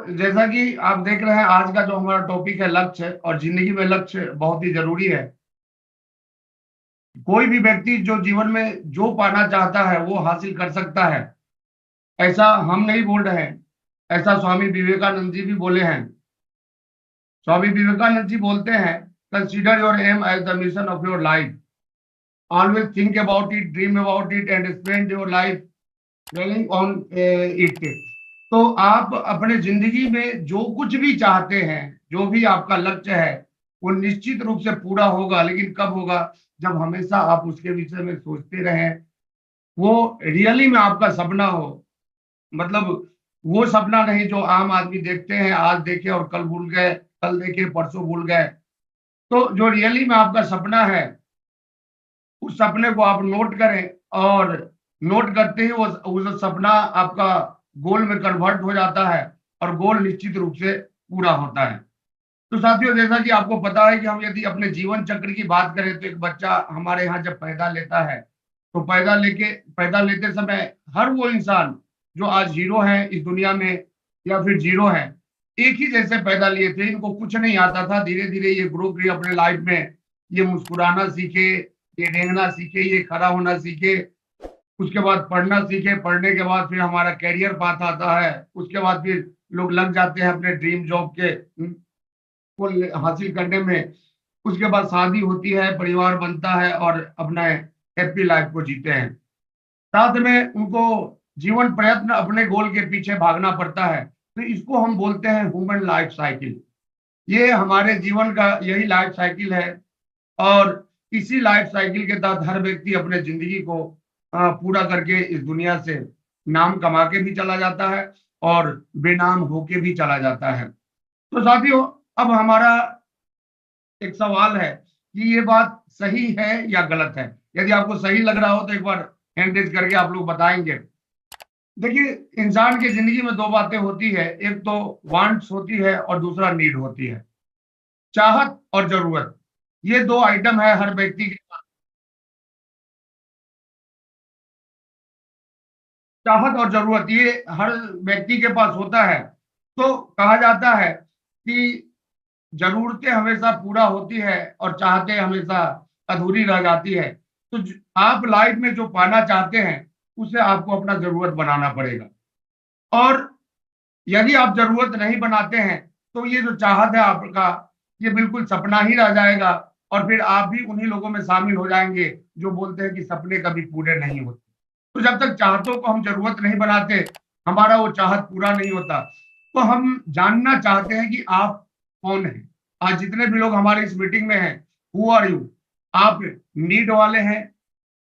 जैसा कि आप देख रहे हैं, आज का जो हमारा टॉपिक है लक्ष्य, और जिंदगी में लक्ष्य बहुत ही जरूरी है। कोई भी व्यक्ति जो जीवन में जो पाना चाहता है वो हासिल कर सकता है, ऐसा हम नहीं बोल रहे हैं, ऐसा स्वामी विवेकानंद जी भी बोले हैं। स्वामी विवेकानंद जी बोलते हैं, consider your aim as the mission of your life, always think about it, dream about it and spend your life dwelling on it। तो आप अपने जिंदगी में जो कुछ भी चाहते हैं, जो भी आपका लक्ष्य है, वो निश्चित रूप से पूरा होगा। लेकिन कब होगा? जब हमेशा आप उसके विषय में सोचते रहें, वो रियली में आपका सपना हो। मतलब वो सपना नहीं जो आम आदमी देखते हैं, आज देखे और कल भूल गए, कल देखे परसों भूल गए। तो जो रियली में आपका सपना है, उस सपने को आप नोट करें, और नोट करते ही वो सपना आपका गोल में कन्वर्ट हो जाता है, और गोल निश्चित रूप से पूरा होता है। तो साथियों, जैसा कि आपको पता है कि हम यदि अपने जीवन चक्र की बात करें, तो एक बच्चा हमारे यहाँ जब पैदा लेता है, तो पैदा लेते समय हर वो इंसान जो आज हीरो है इस दुनिया में, या फिर जीरो है, एक ही जैसे पैदा लिए थे। इनको कुछ नहीं आता था। धीरे धीरे ये ग्रो किए अपने लाइफ में, ये मुस्कुराना सीखे, ये रेंगना सीखे, ये खड़ा होना सीखे, उसके बाद पढ़ना सीखे, पढ़ने के बाद फिर हमारा कैरियर पाथ आता है, उसके बाद फिर लोग लग जाते हैं अपने ड्रीम जॉब के को हासिल करने में। उसके बाद शादी होती है, परिवार बनता है, और अपना हैप्पी लाइफ को जीते हैं। साथ में उनको जीवन प्रयत्न अपने गोल के पीछे भागना पड़ता है। तो इसको हम बोलते हैं ह्यूमन लाइफ साइकिल। ये हमारे जीवन का यही लाइफ साइकिल है, और इसी लाइफ साइकिल के तहत हर व्यक्ति अपने जिंदगी को पूरा करके इस दुनिया से नाम कमा के भी चला जाता है, और बेनाम होके भी चला जाता है। तो साथियों, अब हमारा एक सवाल है कि ये बात सही है या गलत है। यदि आपको सही लग रहा हो तो एक बार हैंड रेज करके आप लोग बताएंगे। देखिए, इंसान की जिंदगी में दो बातें होती है, एक तो वांट्स होती है और दूसरा नीड होती है। चाहत और जरूरत, ये दो आइटम है हर व्यक्ति के। चाहत और जरूरत ये हर व्यक्ति के पास होता है। तो कहा जाता है कि जरूरतें हमेशा पूरा होती है और चाहतें हमेशा अधूरी रह जाती है। तो आप लाइफ में जो पाना चाहते हैं, उसे आपको अपना जरूरत बनाना पड़ेगा। और यदि आप जरूरत नहीं बनाते हैं, तो ये जो चाहत है आपका, ये बिल्कुल सपना ही रह जाएगा, और फिर आप भी उन्हीं लोगों में शामिल हो जाएंगे जो बोलते हैं कि सपने कभी पूरे नहीं होते। तो जब तक चाहतों को हम जरूरत नहीं बनाते, हमारा वो चाहत पूरा नहीं होता। तो हम जानना चाहते हैं कि आप कौन हैं। आज जितने भी लोग हमारे इस मीटिंग में हैं, हु आर यू? आप नीड वाले हैं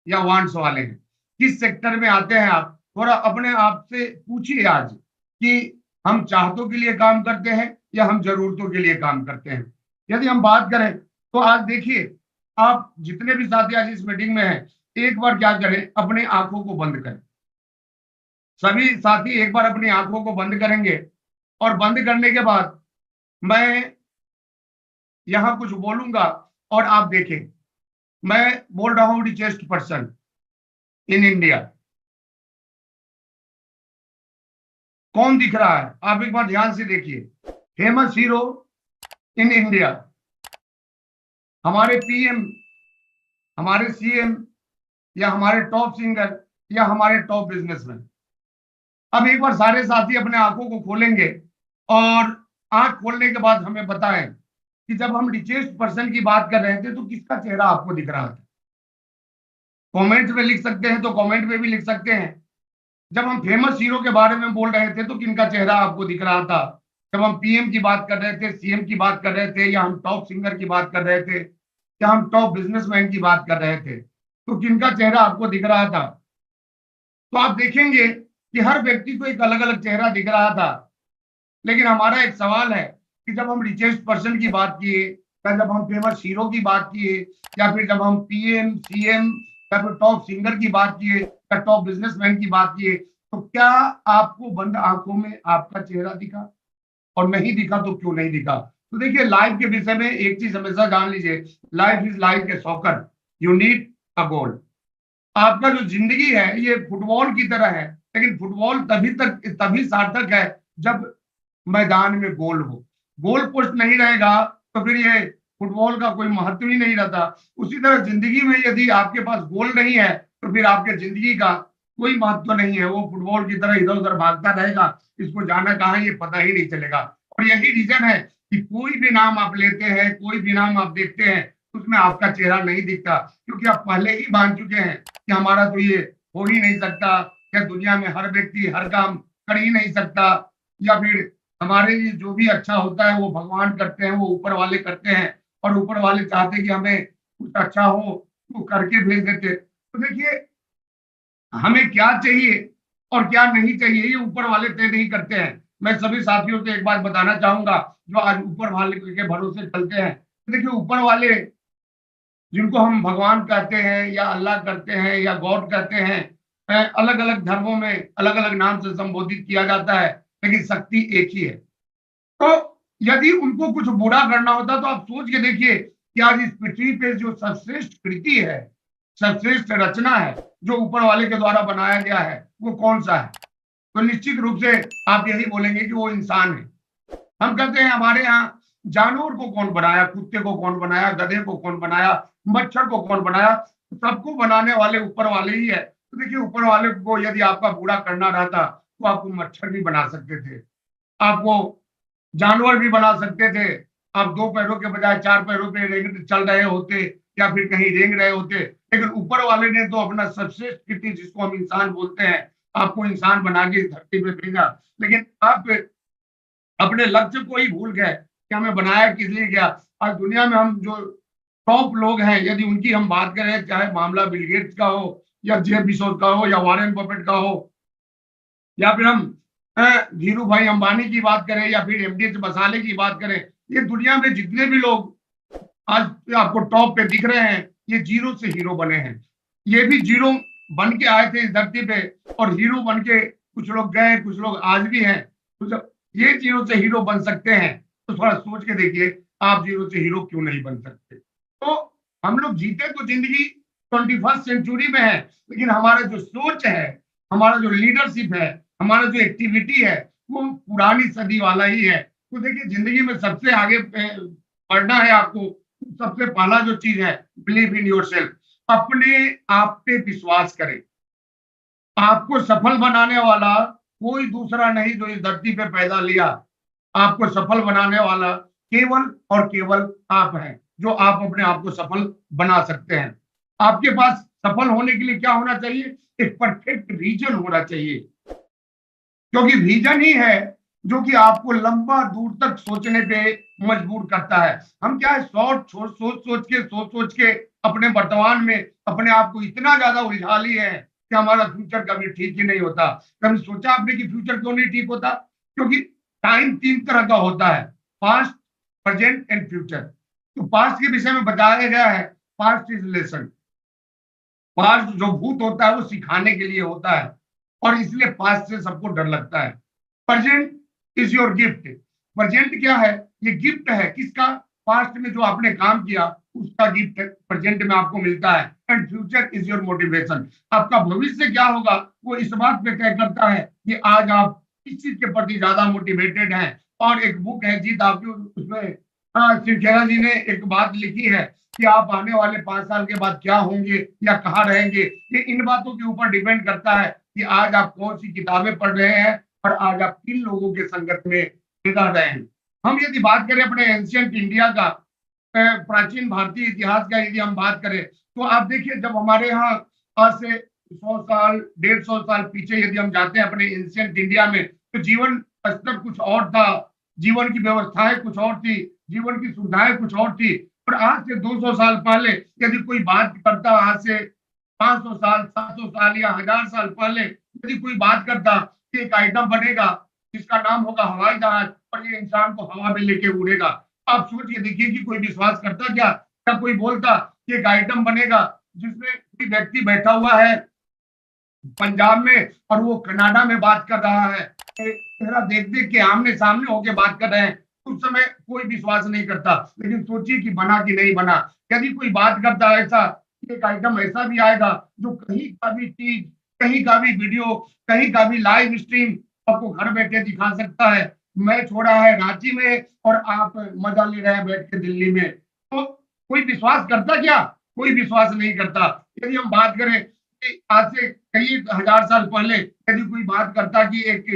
या वांट्स वाले हैं? किस सेक्टर में आते हैं आप? थोड़ा अपने आप से पूछिए आज कि हम चाहतों के लिए काम करते हैं या हम जरूरतों के लिए काम करते हैं। यदि हम बात करें, तो आज देखिए, आप जितने भी साथी आज इस मीटिंग में हैं, एक बार क्या करें, अपने आंखों को बंद करें। सभी साथी एक बार अपनी आंखों को बंद करेंगे, और बंद करने के बाद मैं यहां कुछ बोलूंगा, और आप देखें। मैं बोल रहा हूं रिचेस्ट पर्सन इन इंडिया। कौन दिख रहा है? आप एक बार ध्यान से देखिए। फेमस हीरो इन इंडिया, हमारे पीएम, हमारे सीएम, या हमारे टॉप सिंगर, या हमारे टॉप बिजनेसमैन। अब एक बार सारे साथी अपने आंखों को खोलेंगे, और आंख खोलने के बाद हमें बताएं कि जब हम रिचेस्ट पर्सन की बात कर रहे थे, तो किसका चेहरा आपको दिख रहा था। कमेंट में लिख सकते हैं तो कमेंट में भी लिख सकते हैं। जब हम फेमस हीरो के बारे में बोल रहे थे, तो किनका चेहरा आपको दिख रहा था? जब हम पीएम की बात कर रहे थे, सीएम की बात कर रहे थे, या हम टॉप सिंगर की बात कर रहे थे, या हम टॉप बिजनेसमैन की बात कर रहे थे, तो किनका चेहरा आपको दिख रहा था? तो आप देखेंगे कि हर व्यक्ति को एक अलग अलग चेहरा दिख रहा था। लेकिन हमारा एक सवाल है कि जब हम रिचेस्ट पर्सन की बात किए, या जब हम फेमस हीरो की बात किए, या फिर जब हम पीएम, सीएम, या फिर टॉप सिंगर की बात किए, या टॉप बिजनेसमैन की बात किए, तो क्या आपको बंद आंखों में आपका चेहरा दिखा? और नहीं दिखा तो क्यों नहीं दिखा? तो देखिए, लाइफ के विषय में एक चीज हमेशा जान लीजिए, life is like a soccer, you need a goal. आपका जो जिंदगी है, ये फुटबॉल की तरह है, लेकिन फुटबॉल तभी सार्थक है जब मैदान में गोल हो। गोल पोस्ट नहीं रहेगा तो फिर ये फुटबॉल का कोई महत्व ही नहीं रहता। उसी तरह जिंदगी में यदि आपके पास गोल नहीं है तो फिर आपके जिंदगी का कोई महत्व नहीं है। वो फुटबॉल की तरह इधर उधर भागता रहेगा, इसको जाना कहाँ है ये पता ही नहीं चलेगा। और यही रीजन है कि कोई भी नाम आप लेते हैं, कोई भी नाम आप देखते हैं, उसमें आपका चेहरा नहीं दिखता, क्योंकि आप पहले ही मान चुके हैं कि हमारा तो ये हो ही नहीं सकता, या दुनिया में हर व्यक्ति हर काम कर ही नहीं सकता, या फिर हमारे लिए जो भी अच्छा होता है वो भगवान करते हैं, वो ऊपर वाले करते हैं, और ऊपर वाले चाहते हैं कि हमें कुछ अच्छा हो तो करके भेज देते। तो देखिए, हमें क्या चाहिए और क्या नहीं चाहिए ये ऊपर वाले तय नहीं करते हैं। मैं सभी साथियों से एक बात बताना चाहूंगा, जो आज ऊपर वाले के भरोसे चलते हैं। तो देखिए, ऊपर वाले जिनको हम भगवान कहते हैं या अल्लाह कहते हैं या गॉड कहते हैं, अलग अलग धर्मों में अलग अलग नाम से संबोधित किया जाता है, लेकिन शक्ति एक ही है। तो यदि उनको कुछ बुरा करना होता तो आप सोच के देखिए कि आज इस पृथ्वी पे जो सर्वश्रेष्ठ कृति है, सर्वश्रेष्ठ रचना है, जो ऊपर वाले के द्वारा बनाया गया है, वो कौन सा है? तो निश्चित रूप से आप यही बोलेंगे कि वो इंसान है। हम कहते हैं हमारे यहाँ जानवर को कौन बनाया, कुत्ते को कौन बनाया, गधे को कौन बनाया, मच्छर को कौन बनाया? सबको बनाने वाले ऊपर वाले ही है। तो देखिए, ऊपर वाले को यदि आपका बुरा करना रहता तो आपको मच्छर भी बना सकते थे, आपको जानवर भी बना सकते थे, आप 2 पैरों के बजाय 4 पैरों पे रेंग चल रहे होते, या फिर कहीं रेंग रहे होते। लेकिन ऊपर वाले ने तो अपना सबसे कृति, जिसको हम इंसान बोलते हैं, आपको इंसान बना के धरती पे भेजा। लेकिन आप अपने लक्ष्य को ही भूल गए कि हमें बनाया किस लिए गया। आज दुनिया में हम जो टॉप लोग हैं, यदि उनकी हम बात करें, चाहे मामला बिल गेट्स का हो या जेफ बेजोस का हो या वॉरेन बफेट का हो, या फिर हम धीरू भाई अंबानी की बात करें, या फिर एमडीएच मसाले की बात करें, ये दुनिया में जितने भी लोग आज आपको टॉप पे दिख रहे हैं, ये जीरो से हीरो बने हैं। ये भी जीरो बन के आए थे इस धरती पे, और हीरो बन के कुछ लोग गए, कुछ लोग आज भी हैं। तो जब ये जीरो से हीरो बन सकते हैं, तो थोड़ा सोच के देखिए, आप जीरो से हीरो क्यों नहीं बन सकते? तो हम लोग जीते तो जिंदगी 21st सेंचुरी में है, लेकिन हमारा जो सोच है, हमारा जो लीडरशिप है, हमारा जो एक्टिविटी है, वो पुरानी सदी वाला ही है। तो देखिए, जिंदगी में सबसे आगे बढ़ना है आपको, सबसे पहला जो चीज है, बिलीव इन योरसेल्फ। अपने आप पे विश्वास करें। आपको सफल बनाने वाला कोई दूसरा नहीं जो इस धरती पे पैदा लिया। आपको सफल बनाने वाला केवल और केवल आप हैं, जो आप अपने आप को सफल बना सकते हैं। आपके पास सफल होने के लिए क्या होना चाहिए? एक परफेक्ट विजन होना चाहिए, क्योंकि विजन ही है जो कि आपको लंबा दूर तक सोचने पे मजबूर करता है। हम क्या है, सोच सोच के अपने वर्तमान में अपने आप को इतना ज्यादा उलझा लिए हैं कि हमारा फ्यूचर कभी ठीक ही नहीं होता। कभी सोचा आपने कि फ्यूचर क्यों नहीं ठीक होता? क्योंकि टाइम 3 तरह का होता है, पास्ट, प्रेजेंट एंड फ्यूचर। तो पास्ट के विषय में बताया गया है, पास्ट इज लेसन। पास्ट जो भूत होता है वो सिखाने के लिए होता है, और इसलिए पास्ट से सबको डर लगता है। Present is your gift. Present क्या है? ये गिफ्ट है किसका? पास्ट में जो आपने काम किया उसका गिफ्ट प्रेजेंट में आपको मिलता है। And future is your motivation. आपका भविष्य क्या होगा वो इस बात पे तय करता है कि आज आप किस चीज के प्रति ज्यादा मोटिवेटेड हैं। और एक बुक है जीत आपकी, उसमें शिव खेरा जी ने एक बात लिखी है कि आप आने वाले 5 साल के बाद क्या होंगे या कहाँ रहेंगे। ये इन बातों के ऊपर डिपेंड करता है कि आज आप कौन सी किताबें पढ़ रहे हैं और आज आप किन लोगों के संगत में रह रहे हैं। हम यदि बात करें अपने एंशियंट इंडिया का, प्राचीन भारतीय इतिहास का यदि हम बात करें, तो आप देखिए, जब हमारे यहाँ आज से 100 साल 150 साल पीछे यदि हम जाते हैं अपने एंशियंट इंडिया में, तो जीवन स्तर कुछ और था, जीवन की व्यवस्थाएं कुछ और थी, जीवन की सुविधाएं कुछ और थी। और आज से 200 साल पहले यदि कोई बात करता, आज से 500 साल 700 साल या 1000 साल पहले यदि कोई बात करता कि एक आइटम बनेगा जिसका नाम होगा हवाई जहाज, और ये इंसान को हवा में लेके उड़ेगा, आप सोच के देखिए कि कोई विश्वास करता क्या? क्या कोई बोलता कि एक आइटम बनेगा जिसमें कोई व्यक्ति बैठा हुआ है पंजाब में और वो कनाडा में बात कर रहा है, चेहरा देख देख के आमने सामने होके बात कर रहे हैं? उस समय कोई विश्वास नहीं करता। लेकिन सोचिए कि बना कि नहीं बना। यदि कोई बात करता है ऐसा, एक आइटम ऐसा भी आएगा जो कहीं का भी चीज, कहीं का भी वीडियो, कहीं का भी लाइव स्ट्रीम आपको घर बैठे दिखा सकता है, मैच हो रहा है रांची में और आप मजा ले रहे हैं बैठ के दिल्ली में, तो कोई विश्वास करता क्या? कोई विश्वास नहीं करता। यदि हम बात करें कि आज से कई हजार साल पहले यदि कोई बात करता कि एक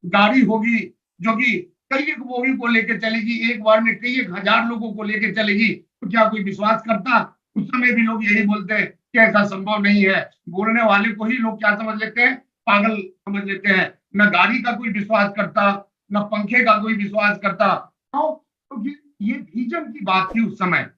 गाड़ी होगी जो कि कई एक बोगी को लेकर चलेगी, एक बार में कई एक हजार लोगों को लेकर चलेगी, तो क्या कोई विश्वास करता? उस समय भी लोग यही बोलते हैं कि ऐसा संभव नहीं है। बोलने वाले को ही लोग क्या समझ लेते हैं? पागल समझ लेते हैं। न गाड़ी का कोई विश्वास करता, न पंखे का कोई विश्वास करता। तो ये विजन की बात थी उस समय।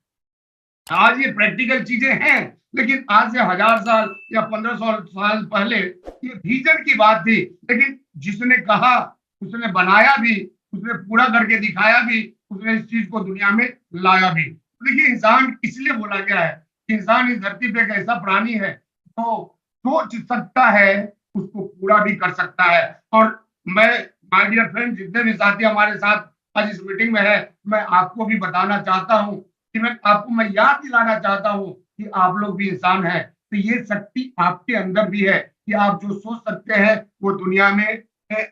आज ये प्रैक्टिकल चीजें हैं, लेकिन आज से 1000 साल या 1500 साल पहले ये विजन की बात थी। लेकिन जिसने कहा उसने बनाया भी, उसने पूरा करके दिखाया भी, उसने इस चीज को दुनिया में लाया भी। तो देखिए, इंसान इसलिए बोला गया है कि इंसान इस धरती पे एक ऐसा प्राणी है जो सोच सकता है, उसको पूरा भी कर सकता है। और मैं, माय डियर फ्रेंड, जितने भी साथी हमारे साथ आज इस मीटिंग में है, मैं आपको भी बताना चाहता हूँ कि मैं याद दिलाना चाहता हूँ कि आप लोग भी इंसान हैं। तो ये शक्ति आपके अंदर भी है कि आप जो सोच सकते हैं वो दुनिया में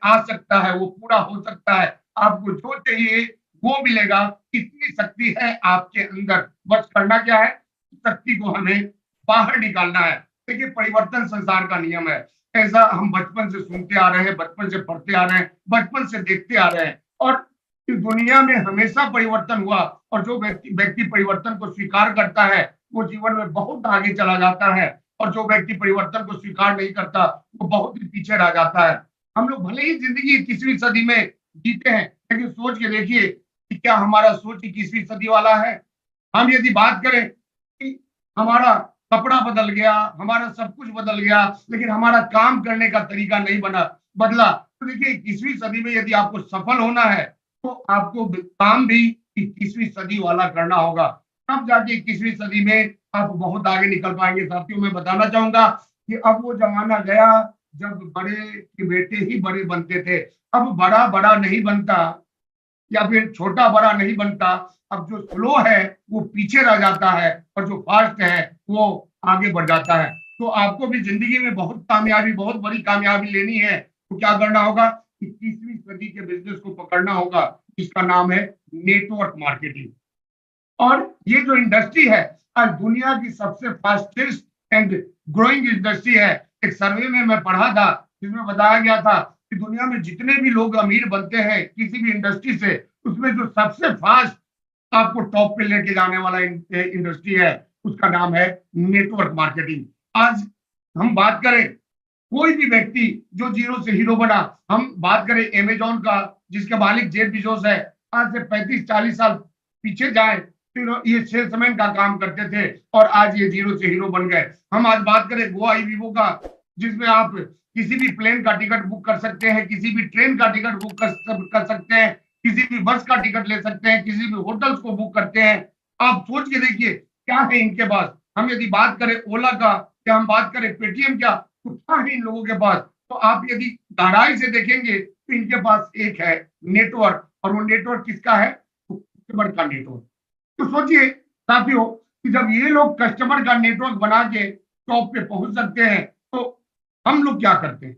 आ सकता है, वो पूरा हो सकता है। आपको जो चाहिए वो मिलेगा। इतनी शक्ति है आपके अंदर। बस करना क्या है? शक्ति को हमें बाहर निकालना है। देखिए, परिवर्तन संसार का नियम है। ऐसा हम बचपन से सुनते आ रहे हैं, बचपन से पढ़ते आ रहे हैं, बचपन से देखते आ रहे हैं। और इस दुनिया में हमेशा परिवर्तन हुआ, और जो व्यक्ति परिवर्तन को स्वीकार करता है वो जीवन में बहुत आगे चला जाता है, और जो व्यक्ति परिवर्तन को स्वीकार नहीं करता वो बहुत ही पीछे रह जाता है। हम लोग भले ही जिंदगी 21वीं सदी में जीते हैं, लेकिन सोच के देखिए कि क्या हमारा सोच 21वीं सदी वाला है? हम यदि बात करें कि हमारा कपड़ा बदल गया, हमारा सब कुछ बदल गया, लेकिन हमारा काम करने का तरीका नहीं बदला। तो देखिए, 21वीं सदी में यदि आपको सफल होना है तो आपको काम भी 21वीं सदी वाला करना होगा। तब जाके 21वीं सदी में आप बहुत आगे निकल पाएंगे। साथियों, मैं बताना चाहूंगा कि अब वो जमाना गया जब बड़े के बेटे ही बड़े बनते थे। अब बड़ा बड़ा नहीं बनता, या फिर छोटा बड़ा नहीं बनता। अब जो स्लो है वो पीछे रह जाता है, और जो फास्ट है वो आगे बढ़ जाता है। तो आपको भी जिंदगी में बहुत बड़ी कामयाबी लेनी है, तो क्या करना होगा? 21वीं सदी के बिजनेस को पकड़ना होगा, जिसका नाम है नेटवर्क मार्केटिंग। और ये जो इंडस्ट्री है आज दुनिया की सबसे फास्टेस्ट एंड ग्रोइंग इंडस्ट्री है। एक सर्वे में मैं पढ़ा था जिसमें बताया गया था कि दुनिया में जितने भी लोग अमीर बनते हैं किसी भी इंडस्ट्री से, उसमें जो सबसे फास्ट आपको टॉप पे लेके जाने वाला इंडस्ट्री है उसका नाम है नेटवर्क मार्केटिंग। आज हम बात करें, कोई भी व्यक्ति जो जीरो से हीरो बना, हम बात करें अमेजॉन का जिसके मालिक जेफ बेजोस है, आज से 35-40 साल पीछे जाए तो ये सेल्समैन का काम करते थे और आज ये जीरो से हीरो बन गए। हम आज बात करें गोवा वीवो का, जिसमें आप किसी भी प्लेन का टिकट बुक कर सकते हैं, किसी भी ट्रेन का टिकट बुक कर सकते हैं, किसी भी बस का टिकट ले सकते हैं, किसी भी होटल्स को बुक करते हैं। आप सोच के देखिए क्या है इनके पास। हम यदि बात करें ओला का, या हम बात करें पेटीएम का, तो क्या है इन लोगों के पास? तो आप यदि गहराई से देखेंगे तो इनके पास एक है नेटवर्क, और वो नेटवर्क किसका है? कस्टमर का नेटवर्क। तो सोचिए साथियों कि जब ये लोग कस्टमर का नेटवर्क बना के टॉप पे पहुंच सकते हैं, तो हम लोग क्या करते हैं?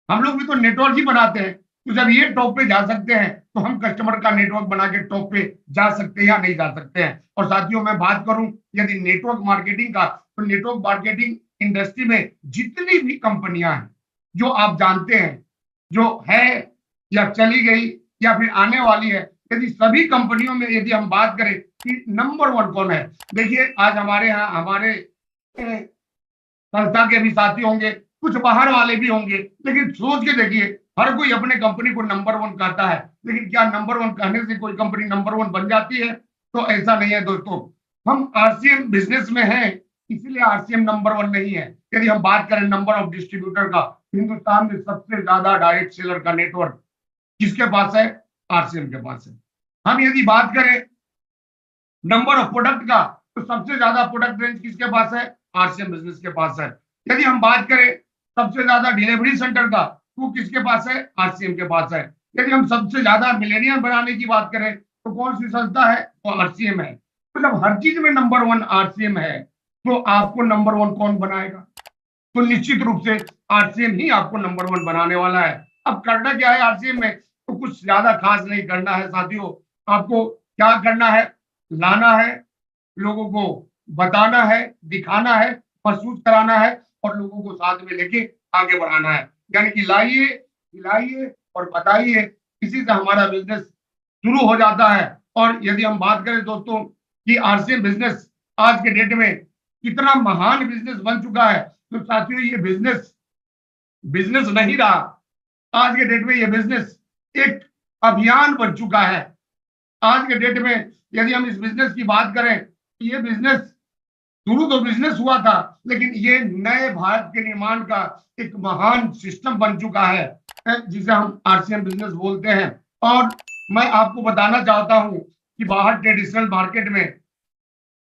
हम लोग भी तो नेटवर्क ही बनाते हैं। तो जब ये टॉप पे जा सकते हैं तो हम कस्टमर का नेटवर्क बना के टॉप पे जा सकते हैं या नहीं जा सकते हैं? और साथियों, मैं बात करूं यदि नेटवर्क मार्केटिंग का, तो नेटवर्क मार्केटिंग इंडस्ट्री में जितनी भी कंपनियां हैं जो आप जानते हैं, जो है या चली गई या फिर आने वाली है, यदि सभी कंपनियों में यदि हम बात करें कि नंबर 1 कौन है, देखिए आज हमारे यहाँ हमारे संस्था के भी साथी होंगे, कुछ बाहर वाले भी होंगे, लेकिन सोच के देखिए हर कोई अपने कंपनी को नंबर 1 कहता है, लेकिन क्या नंबर 1 कहने से कोई कंपनी नंबर 1 बन जाती है? तो ऐसा नहीं है दोस्तों। हम आरसीएम बिजनेस में हैं, इसलिए आरसीएम नंबर 1 नहीं है। यदि हम बात करें नंबर ऑफ डिस्ट्रीब्यूटर का, हिंदुस्तान में सबसे ज्यादा डायरेक्ट सेलर का नेटवर्क किसके पास है? आरसीएम के पास है। हम यदि बात करें नंबर ऑफ प्रोडक्ट का, तो सबसे ज्यादा प्रोडक्ट रेंज किसके पास है? आरसीएम बिजनेस के पास है। यदि हम बात करें सबसे ज्यादा डिलीवरी सेंटर का, तो किसके पास है? आरसीएम के पास है। यदि हम सबसे ज्यादा मिलेनियम बनाने की बात करें तो कौन सी संस्था है? तो आरसीएम है। तो जब हर चीज में नंबर 1 आरसीएम है, तो आपको नंबर 1 कौन बनाएगा? तो निश्चित रूप से आरसीएम ही आपको नंबर 1 बनाने वाला है। अब करना क्या है आरसीएम में? तो कुछ ज्यादा खास नहीं करना है साथियों। आपको क्या करना है, लाना है, लोगों को बताना है, दिखाना है, महसूस कराना है और लोगों को साथ में लेके आगे बढ़ाना है। यानी कि लाइए, खिलाइए और बताइए, इसी से हमारा बिजनेस शुरू हो जाता है। और यदि हम बात करें दोस्तों कि आरसीएम बिजनेस आज के डेट में कितना महान बिजनेस बन चुका है, तो साथियों ये बिजनेस बिजनेस नहीं रहा। आज के डेट में ये बिजनेस एक अभियान बन चुका है। आज के डेट में यदि हम इस बिजनेस की बात करें, ये बिजनेस शुरू तो बिजनेस हुआ था, लेकिन ये नए भारत के निर्माण का एक महान सिस्टम बन चुका है, जिसे हम आरसीएम बिजनेस बोलते हैं। और मैं आपको बताना चाहता हूं कि बाहर ट्रेडिशनल मार्केट में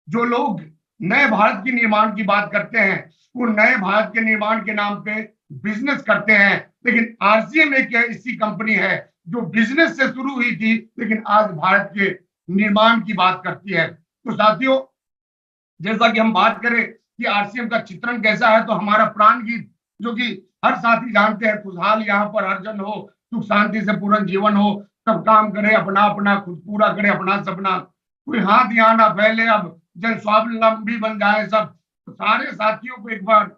जो लोग नए भारत के निर्माण की बात करते हैं, वो नए भारत के निर्माण के नाम पे बिजनेस करते हैं, लेकिन आरसीएम एक ऐसी कंपनी है जो बिजनेस से शुरू हुई थी, लेकिन आज भारत के निर्माण की बात करती है। तो साथियों, जैसा कि हम बात करें कि आरसीएम का चित्रण कैसा है, तो हमारा प्राण गीत जो कि हर साथी जानते हैं, खुशहाल यहाँ पर हर जन हो, सुख शांति से पूर्ण जीवन हो, सब काम करे अपना अपना, खुद पूरा करे अपना सपना, कोई हाथ यहाँ ना फैले, अब जन स्वावलंबी बन जाए सब। तो सारे साथियों को एक बार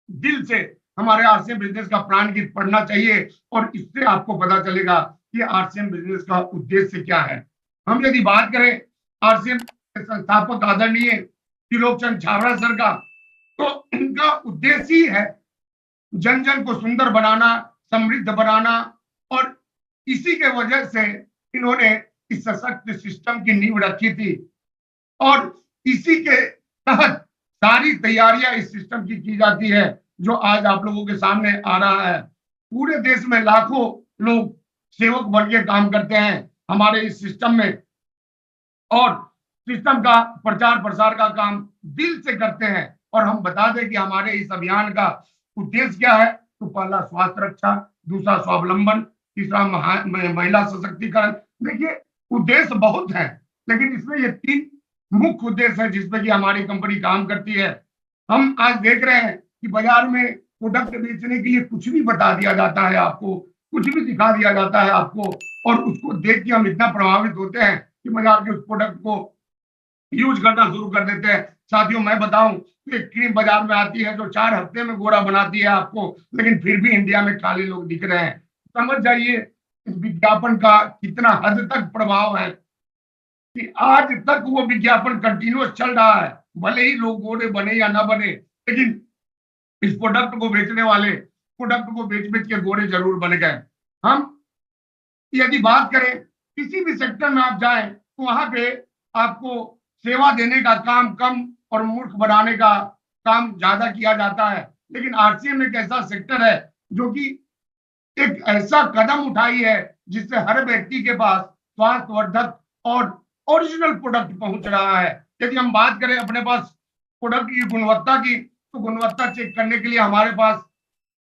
दिल से हमारे आरसीएम बिजनेस का प्राण गीत पढ़ना चाहिए और इससे आपको पता चलेगा कि आरसीएम बिजनेस का उद्देश्य क्या है। हम यदि बात करें आरसीएम के संस्थापक आदरणीय त्रिलोक चंद छाबड़ा सर का, तो इनका उद्देश्य ही है जन जन को सुंदर बनाना, समृद्ध बनाना, और इसी के वजह से इन्होंने इस सशक्त सिस्टम की नींव रखी थी और इसी के तहत सारी तैयारियां इस सिस्टम की जाती है जो आज आप लोगों के सामने आ रहा है। पूरे देश में लाखों लोग सेवक बन के काम करते हैं हमारे इस सिस्टम में, और सिस्टम का प्रचार प्रसार का काम दिल से करते हैं। और हम बता दें कि हमारे इस अभियान का उद्देश्य क्या है, तो पहला स्वास्थ्य रक्षा, दूसरा स्वावलंबन, तीसरा महिला सशक्तिकरण। देखिए, उद्देश्य बहुत है, लेकिन इसमें ये 3 मुख्य उद्देश्य है जिसपे कि हमारी कंपनी काम करती है। हम आज देख रहे हैं कि बाजार में प्रोडक्ट बेचने के लिए कुछ भी बता दिया जाता है आपको, कुछ भी दिखा दिया जाता है आपको, और उसको देख के हम इतना प्रभावित होते हैं कि बाजार के उस प्रोडक्ट को यूज करना शुरू कर देते हैं। साथियों, मैं बताऊं तो एक क्रीम बाजार में आती है जो 4 हफ्ते में गोरा बनाती है आपको, लेकिन फिर भी इंडिया में काले लोग दिख रहे हैं। समझ जाइए इस विज्ञापन का कितना हद तक प्रभाव है कि आज तक वो विज्ञापन कंटिन्यूअस चल रहा है, भले ही लोग गोरे बने या ना बने, लेकिन इस प्रोडक्ट को बेचने वाले प्रोडक्ट को बेच बेच के गोरे जरूर बन गए। हम यदि बात करें किसी भी सेक्टर में आप जाएं तो वहां पे आपको सेवा देने का काम कम और मूर्ख बनाने का काम ज्यादा किया जाता है, लेकिन आरसीएम एक ऐसा सेक्टर है जो कि एक ऐसा कदम उठाई है जिससे हर व्यक्ति के पास स्वास्थ्यवर्धक और ओरिजिनल प्रोडक्ट पहुंच रहा है। यदि हम बात करें अपने पास प्रोडक्ट की गुणवत्ता की, तो गुणवत्ता चेक करने के लिए हमारे पास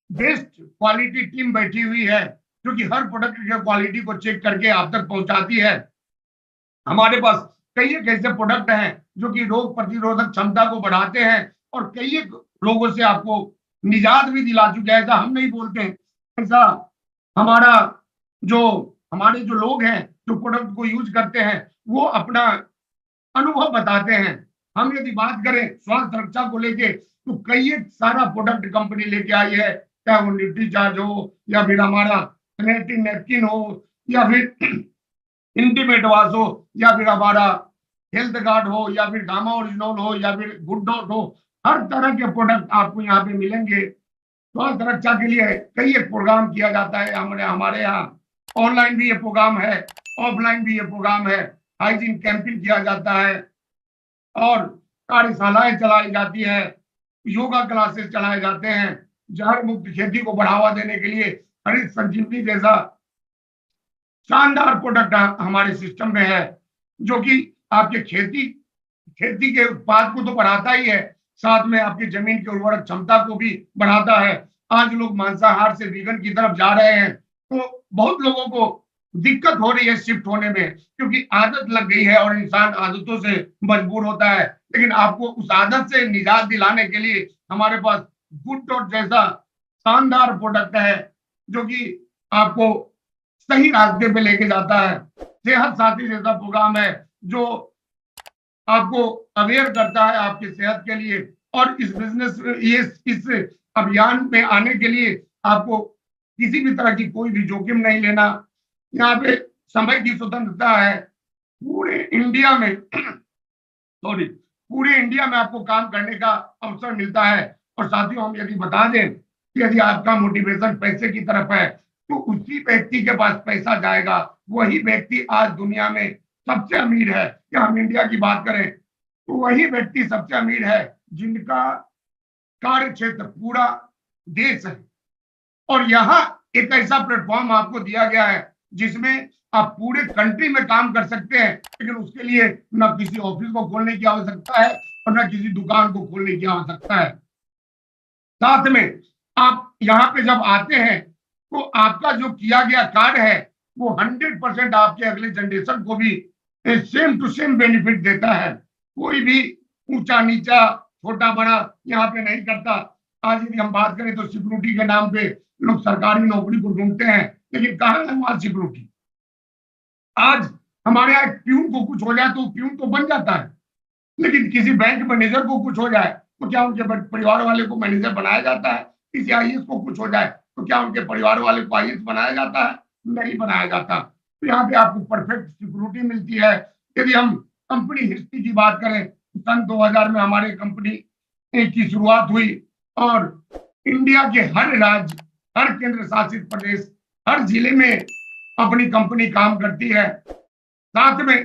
बेस्ट क्वालिटी टीम बैठी हुई है जो कि हर प्रोडक्ट की क्वालिटी को चेक करके आप तक पहुंचाती है। हमारे पास कई एक ऐसे प्रोडक्ट हैं जो कि रोग प्रतिरोधक क्षमता को बढ़ाते हैं और कई एक रोगों से आपको निजात भी दिला चुके हैं। ऐसा हम नहीं बोलते, ऐसा हमारा जो हमारे जो लोग हैं जो प्रोडक्ट को यूज करते हैं वो अपना अनुभव बताते हैं। हम यदि बात करें स्वास्थ्य रक्षा को लेके, तो कई एक सारा प्रोडक्ट कंपनी लेके आई है, चाहे वो न्यूट्री चार्ज हो या फिर हमारा सैनिटरी नैपकिन हो या फिर इंटीमेट वाश हो या फिर हमारा हेल्थ गार्ड हो या फिर गामा ओरिजिनल हो या फिर गुड डॉट हो, हर तरह के प्रोडक्ट आपको यहाँ पे मिलेंगे। स्वास्थ्य रक्षा के लिए कई एक प्रोग्राम किया जाता है हमारे यहाँ। ऑनलाइन भी ये प्रोग्राम है, ऑफलाइन भी ये प्रोग्राम है। हाइजीन कैंपिंग किया जाता है और कार्यशालाएं चलाई जाती है, योगा क्लासेस चलाए जाते हैं। जहर मुक्त खेती को बढ़ावा देने के लिए हरित संजीवनी जैसा शानदार प्रोडक्ट हमारे सिस्टम में है जो कि आपके खेती के उत्पाद को तो बढ़ाता ही है, साथ में आपकी जमीन की उर्वरक क्षमता को भी बढ़ाता है। आज लोग मांसाहार से वीगन की तरफ जा रहे हैं, तो बहुत लोगों को दिक्कत हो रही है शिफ्ट होने में, क्योंकि आदत लग गई है और इंसान आदतों से मजबूर होता है। लेकिन आपको उस आदत से निजात दिलाने के लिए हमारे पास गुड डॉट जैसा शानदार प्रोडक्ट है जो कि आपको सही रास्ते पे लेके जाता है। सेहत साथी जैसा प्रोग्राम है जो आपको अवेयर करता है आपकी सेहत के लिए। और इस बिजनेस ये इस अभियान में आने के लिए आपको किसी भी तरह की कोई भी जोखिम नहीं लेना। यहाँ पे समय की स्वतंत्रता है। पूरे इंडिया में सॉरी पूरे इंडिया में आपको काम करने का अवसर मिलता है। और साथियों, हम यदि बता दें कि यदि आपका मोटिवेशन पैसे की तरफ है तो उसी व्यक्ति के पास पैसा जाएगा। वही व्यक्ति आज दुनिया में सबसे अमीर है। या हम इंडिया की बात करें तो वही व्यक्ति सबसे अमीर है जिनका कार्य क्षेत्र पूरा देश है। और यहाँ एक ऐसा प्लेटफॉर्म आपको दिया गया है जिसमें आप पूरे कंट्री में काम कर सकते हैं, लेकिन उसके लिए ना किसी ऑफिस को खोलने की आवश्यकता है और ना किसी दुकान को खोलने की आवश्यकता है। साथ में आप यहाँ पे जब आते हैं तो आपका जो किया गया कार्य है वो 100% आपके अगले जनरेशन को भी सेम टू सेम बेनिफिट देता है। कोई भी ऊंचा नीचा छोटा बड़ा यहाँ पे नहीं करता। आज यदि हम बात करें तो सिक्योरिटी के नाम पे लोग सरकारी नौकरी को ढूंढते हैं, लेकिन कहाँ है वहां सिक्योरिटी? आज हमारे यहाँ प्यून को कुछ हो जाए तो प्यून तो बन जाता है, लेकिन किसी बैंक मैनेजर को कुछ हो जाए तो क्या उनके परिवार वाले को मैनेजर बनाया जाता है? किसी आईएएस को कुछ हो जाए तो क्या उनके परिवार वाले को आईएएस बनाया जाता है? नहीं बनाया जाता। तो यहाँ पे आपको परफेक्ट सिक्योरिटी मिलती है। यदि हम कंपनी हिस्ट्री की बात करें तो सन 2000 में हमारे कंपनी की शुरुआत हुई और इंडिया के हर राज्य, हर केंद्र शासित प्रदेश, हर जिले में अपनी कंपनी काम करती है। साथ में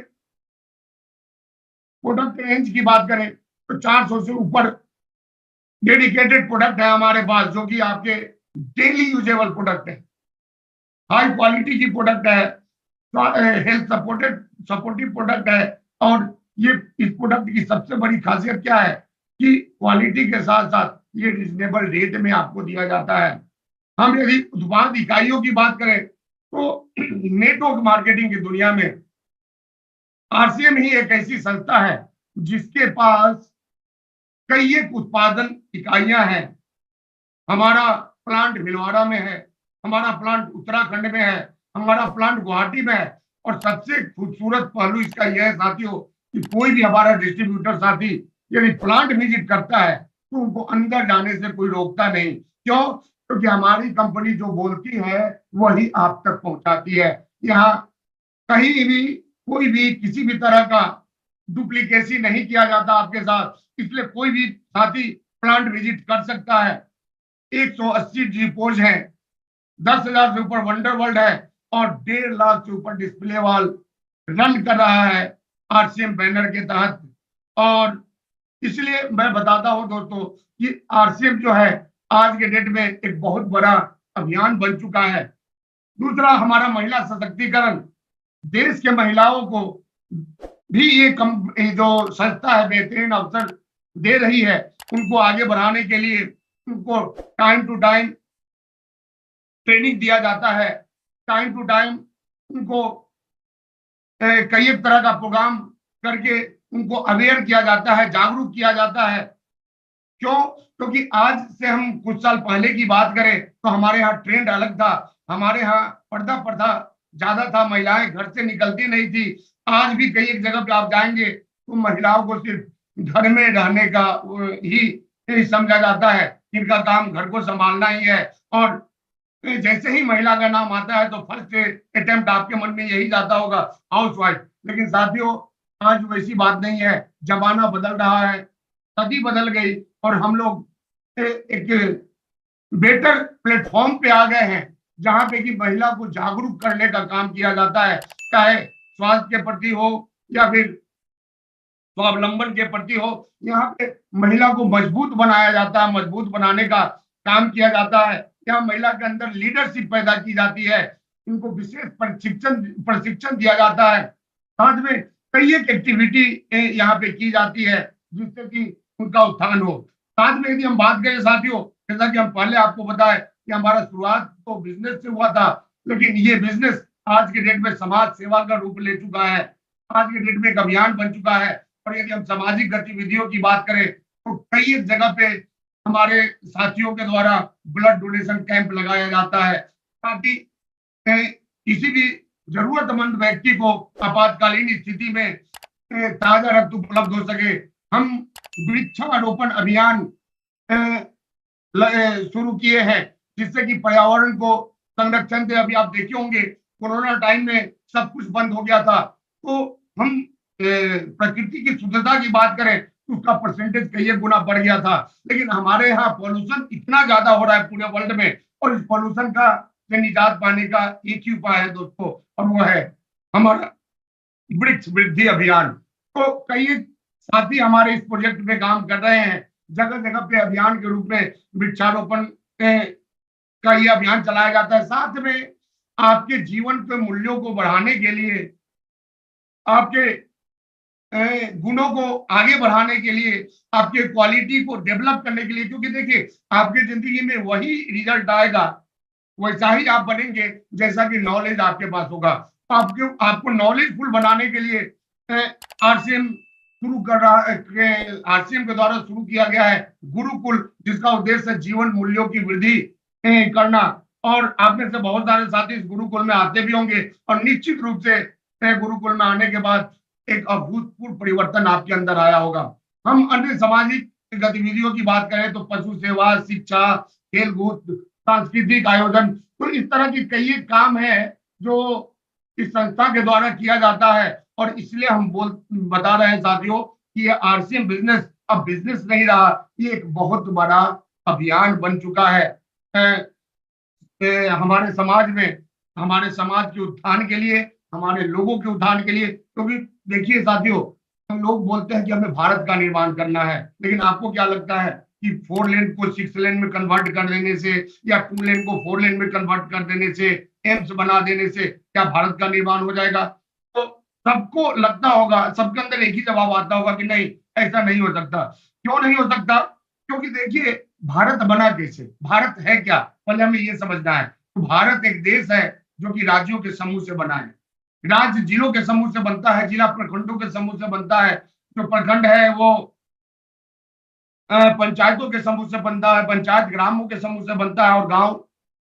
प्रोडक्ट रेंज की बात करें तो 400 से ऊपर डेडिकेटेड प्रोडक्ट है हमारे पास, जो कि आपके डेली यूजेबल प्रोडक्ट है, हाई क्वालिटी की प्रोडक्ट है, हेल्थ सपोर्टिव प्रोडक्ट है। और ये इस प्रोडक्ट की सबसे बड़ी खासियत क्या है कि क्वालिटी के साथ साथ ये रिजनेबल रेट में आपको दिया जाता है। हम यदि उत्पाद इकाइयों की बात करें तो नेटवर्क मार्केटिंग की दुनिया में आरसीएम ही एक ऐसी संस्था है जिसके पास कई एक उत्पादन इकाइयां हैं। हमारा प्लांट भिलवाड़ा में है, हमारा प्लांट उत्तराखंड में है, हमारा प्लांट गुवाहाटी में है। और सबसे खूबसूरत पहलू इसका यह है साथियों कि कोई भी हमारा डिस्ट्रीब्यूटर साथी यदि प्लांट विजिट करता है तो उनको अंदर जाने से कोई रोकता नहीं। क्यों? क्योंकि हमारी कंपनी जो बोलती है वही आप तक पहुंचाती है। यहाँ कहीं भी कोई भी किसी भी तरह का डुप्लीकेसी नहीं किया जाता आपके साथ, इसलिए कोई भी साथी प्लांट विजिट कर सकता है। 180 डिपोज हैं, 10,000 से ऊपर वंडर वर्ल्ड है और 1.5 लाख से ऊपर डिस्प्ले वॉल रन कर रहा है आरसीएम बैनर के तहत। और इसलिए मैं बताता हूं दोस्तों कि आरसीएम जो है आज के डेट में एक बहुत बड़ा अभियान बन चुका है। दूसरा, हमारा महिला सशक्तिकरण, देश के महिलाओं को भी ये जो संस्था है बेहतरीन अवसर दे रही है। उनको आगे बढ़ाने के लिए उनको टाइम टू टाइम ट्रेनिंग दिया जाता है, टाइम टू टाइम उनको कई एक तरह का प्रोग्राम करके उनको अवेयर किया जाता है, जागरूक किया जाता है। क्यों? क्योंकि आज से हम कुछ साल पहले की बात करें तो हमारे यहाँ ट्रेंड अलग था। हमारे यहाँ पर्दा प्रथा ज्यादा था, महिलाएं घर से निकलती नहीं थी। आज भी कई एक जगह पे आप जाएंगे तो महिलाओं को सिर्फ घर में रहने का ही समझा जाता है, इनका काम घर को संभालना ही है। और जैसे ही महिला का नाम आता है तो फर्स्ट अटेम्प्ट आपके मन में यही जाता होगा, हाउसवाइफ। लेकिन साथियों, आज वैसी बात नहीं है। जमाना बदल रहा है, सदी बदल गई और हम लोग एक बेटर प्लेटफॉर्म पे आ गए हैं जहां पे कि महिला को जागरूक करने का काम किया जाता है, चाहे स्वास्थ्य के प्रति हो या फिर स्वावलंबन के प्रति हो। यहाँ पे महिला को मजबूत बनाया जाता है, मजबूत बनाने का काम किया जाता है। यहाँ महिला के अंदर लीडरशिप पैदा की जाती है, इनको विशेष प्रशिक्षण दिया जाता है। साथ में कई एक एक्टिविटी यहाँ पे की जाती है जिससे कि उनका उत्थान हो। साथ में यदि हम बात करें साथियों, जैसा कि हम पहले आपको बताए कि हमारा शुरुआत तो बिजनेस से हुआ था, लेकिन ये बिजनेस आज के डेट में समाज सेवा का रूप ले चुका है, आज के डेट में एक अभियान बन चुका है। और यदि हम सामाजिक गतिविधियों की बात करें तो कई एक जगह पे हमारे साथियों के द्वारा ब्लड डोनेशन कैंप लगाया जाता है ताकि किसी भी जरूरतमंद व्यक्ति को आपातकालीन स्थिति में ताजा रक्त उपलब्ध हो सके। हम वृक्षारोपण अभियान शुरू किए हैं, जिससे कि पर्यावरण को संरक्षण दे। अभी आप देखे होंगे कोरोना टाइम में सब कुछ बंद हो गया था, तो हम प्रकृति की शुद्धता की बात करें तो उसका परसेंटेज कई गुना बढ़ गया था। लेकिन हमारे यहाँ पॉल्यूशन इतना ज्यादा हो रहा है पूरे वर्ल्ड में, और इस पॉल्यूशन का से निजात पाने का एक ही उपाय है दोस्तों, और वो है हमारा वृक्ष वृद्धि अभियान। तो कई साथी हमारे इस प्रोजेक्ट पे काम कर रहे हैं। जगह जगह पे अभियान के रूप में वृक्षारोपण का ये अभियान चलाया जाता है। साथ में आपके जीवन के मूल्यों को बढ़ाने के लिए, आपके गुणों को आगे बढ़ाने के लिए, आपके क्वालिटी को डेवलप करने के लिए, क्योंकि देखिए आपकी जिंदगी में वही रिजल्ट आएगा, वैसा ही आप बनेंगे जैसा कि नॉलेज आपके पास होगा। आपको नॉलेजफुल बनाने के लिए आरसीएम शुरू कर रहा है, आरसीएम के द्वारा शुरू किया गया है गुरुकुल, जिसका उद्देश्य जीवन मूल्यों की वृद्धि करना। और आप में से बहुत सारे साथी इस गुरुकुल में आते भी होंगे, और निश्चित रूप से गुरुकुल में आने के बाद एक अभूतपूर्व परिवर्तन आपके अंदर आया होगा। हम अन्य सामाजिक गतिविधियों की बात करें तो पशु सेवा, शिक्षा, खेलकूद, सांस्कृतिक आयोजन, तो इस तरह की कई काम है जो इस संस्था के द्वारा किया जाता है। और इसलिए हम बता रहे हैं साथियों कि ये आरसीएम बिजनेस अब बिजनेस नहीं रहा, ये एक बहुत बड़ा अभियान बन चुका है हमारे समाज में, हमारे समाज के उत्थान के लिए, हमारे लोगों के उत्थान के लिए। क्योंकि देखिए साथियों, हम लोग बोलते हैं कि हमें भारत का निर्माण करना है, लेकिन आपको क्या लगता है कि 4 लेन को 6 लेन में कन्वर्ट कर देने से, या 2 लेन को 4 लेन में कन्वर्ट कर देने से, एम्स बना देने से क्या भारत का निर्माण हो जाएगा? तो सबको लगता होगा, सबके अंदर एक ही जवाब आता होगा कि नहीं, ऐसा नहीं हो सकता। क्यों नहीं हो सकता? क्योंकि देखिए भारत बना कैसे, भारत है क्या, पहले हमें ये समझना है। तो भारत एक देश है जो कि राज्यों के समूह से बना है। राज्य जिलों के समूह से बनता है, जिला प्रखंडों के समूह से बनता है, जो प्रखंड है वो पंचायतों के समूह से बनता है, पंचायत ग्रामों के समूह से बनता है, और गांव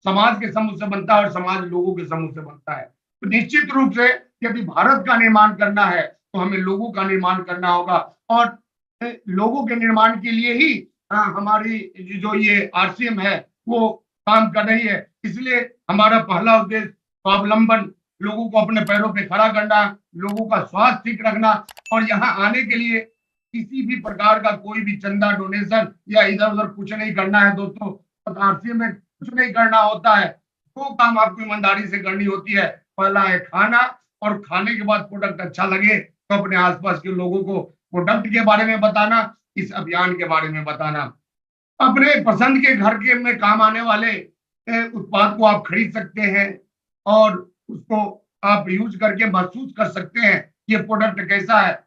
समाज के समूह से बनता है, और समाज लोगों के समूह से बनता है। तो निश्चित रूप से यदि भारत का निर्माण करना है तो हमें लोगों का निर्माण करना होगा, और लोगों के निर्माण के लिए ही हमारी जो ये आरसीएम है वो काम कर रही है। इसलिए हमारा पहला उद्देश्य स्वावलंबन, लोगों को अपने पैरों पे खड़ा करना, लोगों का स्वास्थ्य ठीक रखना। और यहाँ आने के लिए किसी भी प्रकार का कोई भी चंदा, डोनेशन या इधर उधर कुछ नहीं करना है दोस्तों। आरसीएम में कुछ नहीं करना होता है, दो काम आपको ईमानदारी से करनी होती है। पहला है खाना, और खाने के बाद प्रोडक्ट अच्छा लगे तो अपने आसपास के लोगों को प्रोडक्ट के बारे में बताना, इस अभियान के बारे में बताना। अपने पसंद के घर के में काम आने वाले उत्पाद को आप खरीद सकते हैं, और उसको आप यूज करके महसूस कर सकते हैं ये प्रोडक्ट कैसा है।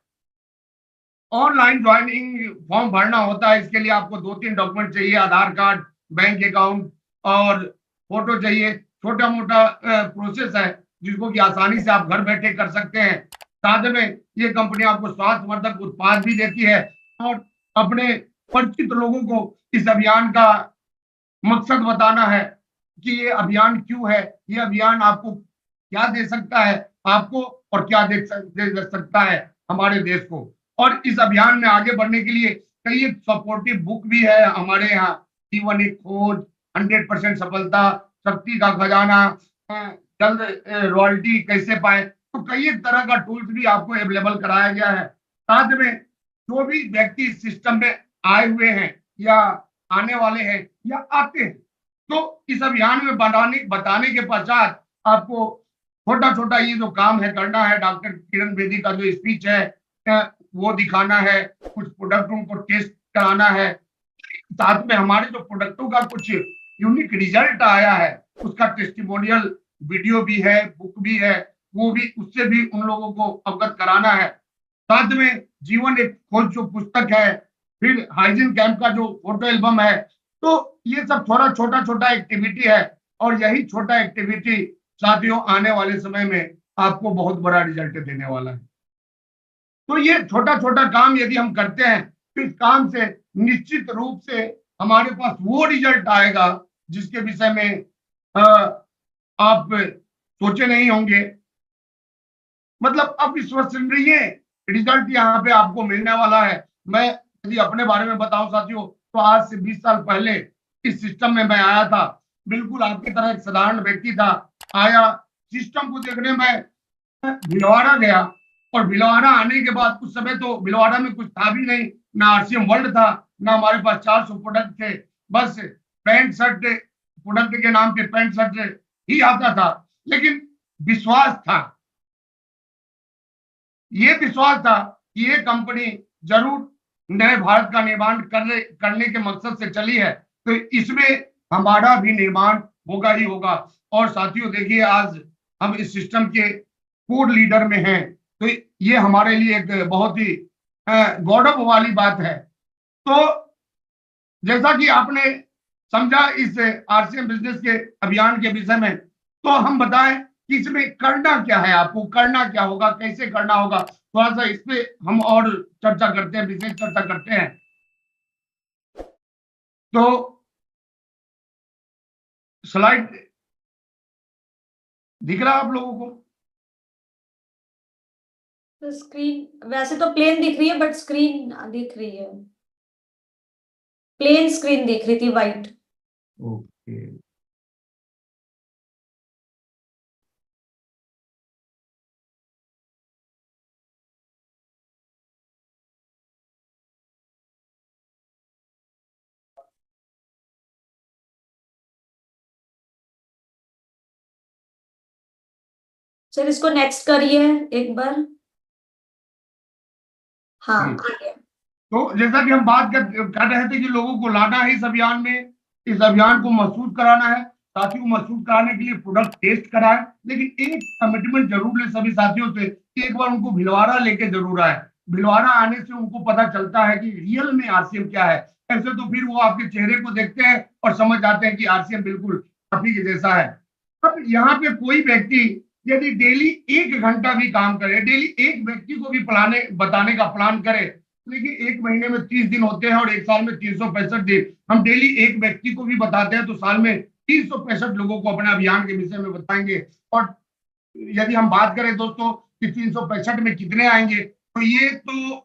ऑनलाइन ज्वाइनिंग फॉर्म भरना होता है, इसके लिए आपको 2-3 डॉक्यूमेंट चाहिए, आधार कार्ड, बैंक अकाउंट और फोटो चाहिए। छोटा मोटा प्रोसेस है जिसको कि आसानी से आप घर बैठे कर सकते हैं। साथ में ये कंपनी आपको स्वास्थ्यवर्धक उत्पाद भी देती है, और अपने परिचित लोगों को इस अभियान का मकसद बताना है कि ये अभियान क्यों है, ये अभियान आपको क्या दे सकता है आपको, और क्या दे सकता है हमारे देश को। और इस अभियान में आगे बढ़ने के लिए कई सपोर्टिव बुक भी है हमारे यहाँ। जीवन एक खोज, 100% सफलता, शक्ति का खजाना, जल्द रॉयल्टी कैसे पाए, तो कई तरह का टूल्स भी आपको अवेलेबल कराया गया है। साथ में जो भी व्यक्ति इस सिस्टम में आए हुए हैं या आने वाले हैं या आते हैं, तो इस अभियान में बताने के पश्चात आपको छोटा छोटा ये जो काम है करना है। डॉक्टर किरण बेदी का जो स्पीच है वो दिखाना है, कुछ प्रोडक्टों को टेस्ट कराना है। साथ में हमारे जो प्रोडक्टों का कुछ यूनिक रिजल्ट आया है उसका टेस्टिमोनियल वीडियो भी है, बुक भी है, वो भी उससे भी उन लोगों को अवगत कराना है। साथ में जीवन एक खोज जो पुस्तक है, फिर हाइजीन कैंप का जो फोटो एल्बम है, तो ये सब थोड़ा छोटा छोटा एक्टिविटी है, और यही छोटा एक्टिविटी साथियों आने वाले समय में आपको बहुत बड़ा रिजल्ट देने वाला है। तो ये छोटा छोटा काम यदि हम करते हैं तो इस काम से निश्चित रूप से हमारे पास वो रिजल्ट आएगा जिसके विषय में आप सोचे नहीं होंगे। मतलब अविश्वसनीय रिजल्ट यहाँ पे आपको मिलने वाला है। मैं यदि अपने बारे में बताऊं साथियों, तो आज से 20 साल पहले इस सिस्टम में मैं आया था। बिल्कुल आपकी तरह एक साधारण व्यक्ति था। आया, सिस्टम को देखने में भिलवाड़ा गया, और भिलवाड़ा आने के बाद उस समय तो भिलवाड़ा में कुछ था भी नहीं, ना आरसीएम वर्ल्ड था, ना हमारे पास 400 प्रोडक्ट थे। बस पैंट शर्ट प्रोडक्ट के नाम पे पैंट शर्ट ही आता था, लेकिन विश्वास था, ये विश्वास था कि ये कंपनी जरूर नए भारत का निर्माण करने के मकसद से चली है, तो इसमें हमारा भी निर्माण होगा ही होगा। और साथियों देखिए, आज हम इस सिस्टम के कोर लीडर में हैं, तो ये हमारे लिए एक बहुत ही गौरव वाली बात है। तो जैसा कि आपने समझा इस आरसीएम बिजनेस के अभियान के विषय में, तो हम बताएं कि इसमें करना क्या है, आपको करना क्या होगा, कैसे करना होगा, थोड़ा सा इस पे हम और चर्चा करते हैं, विशेष चर्चा करते हैं। तो स्लाइड दिख रहा है आप लोगों को? तो स्क्रीन वैसे तो प्लेन दिख रही है, बट स्क्रीन दिख रही है, प्लेन स्क्रीन दिख रही थी, वाइट। ओके, सर इसको नेक्स्ट करिए एक बार। हाँ, आ गया। तो जैसा कि हम बात कर रहे थे कि लोगों को लाना है इस अभियान में, इस अभियान को महसूस कराना है। साथियों, महसूस कराने के लिए प्रोडक्ट टेस्ट कराएं, लेकिन एक कमिटमेंट जरूर ले सभी साथियों से कि एक बार उनको भिलवाड़ा लेके जरूर आए। भिलवाड़ा आने से उनको पता चलता है कि रियल में आरसीएम क्या है। ऐसे तो फिर वो आपके चेहरे को देखते हैं और समझ जाते हैं कि आरसीएम बिल्कुल आप ही के जैसा है। अब यहाँ पे कोई व्यक्ति यदि डेली 1 घंटा भी काम करे, डेली एक व्यक्ति को भी बताने का प्लान करे, देखिए 1 महीने में 30 दिन होते हैं और 1 साल में 365 दिन। हम डेली एक व्यक्ति को भी बताते हैं तो साल में 365 लोगों को अपने अभियान के विषय में बताएंगे। और यदि हम बात करें दोस्तों कि 365 में कितने आएंगे, तो ये तो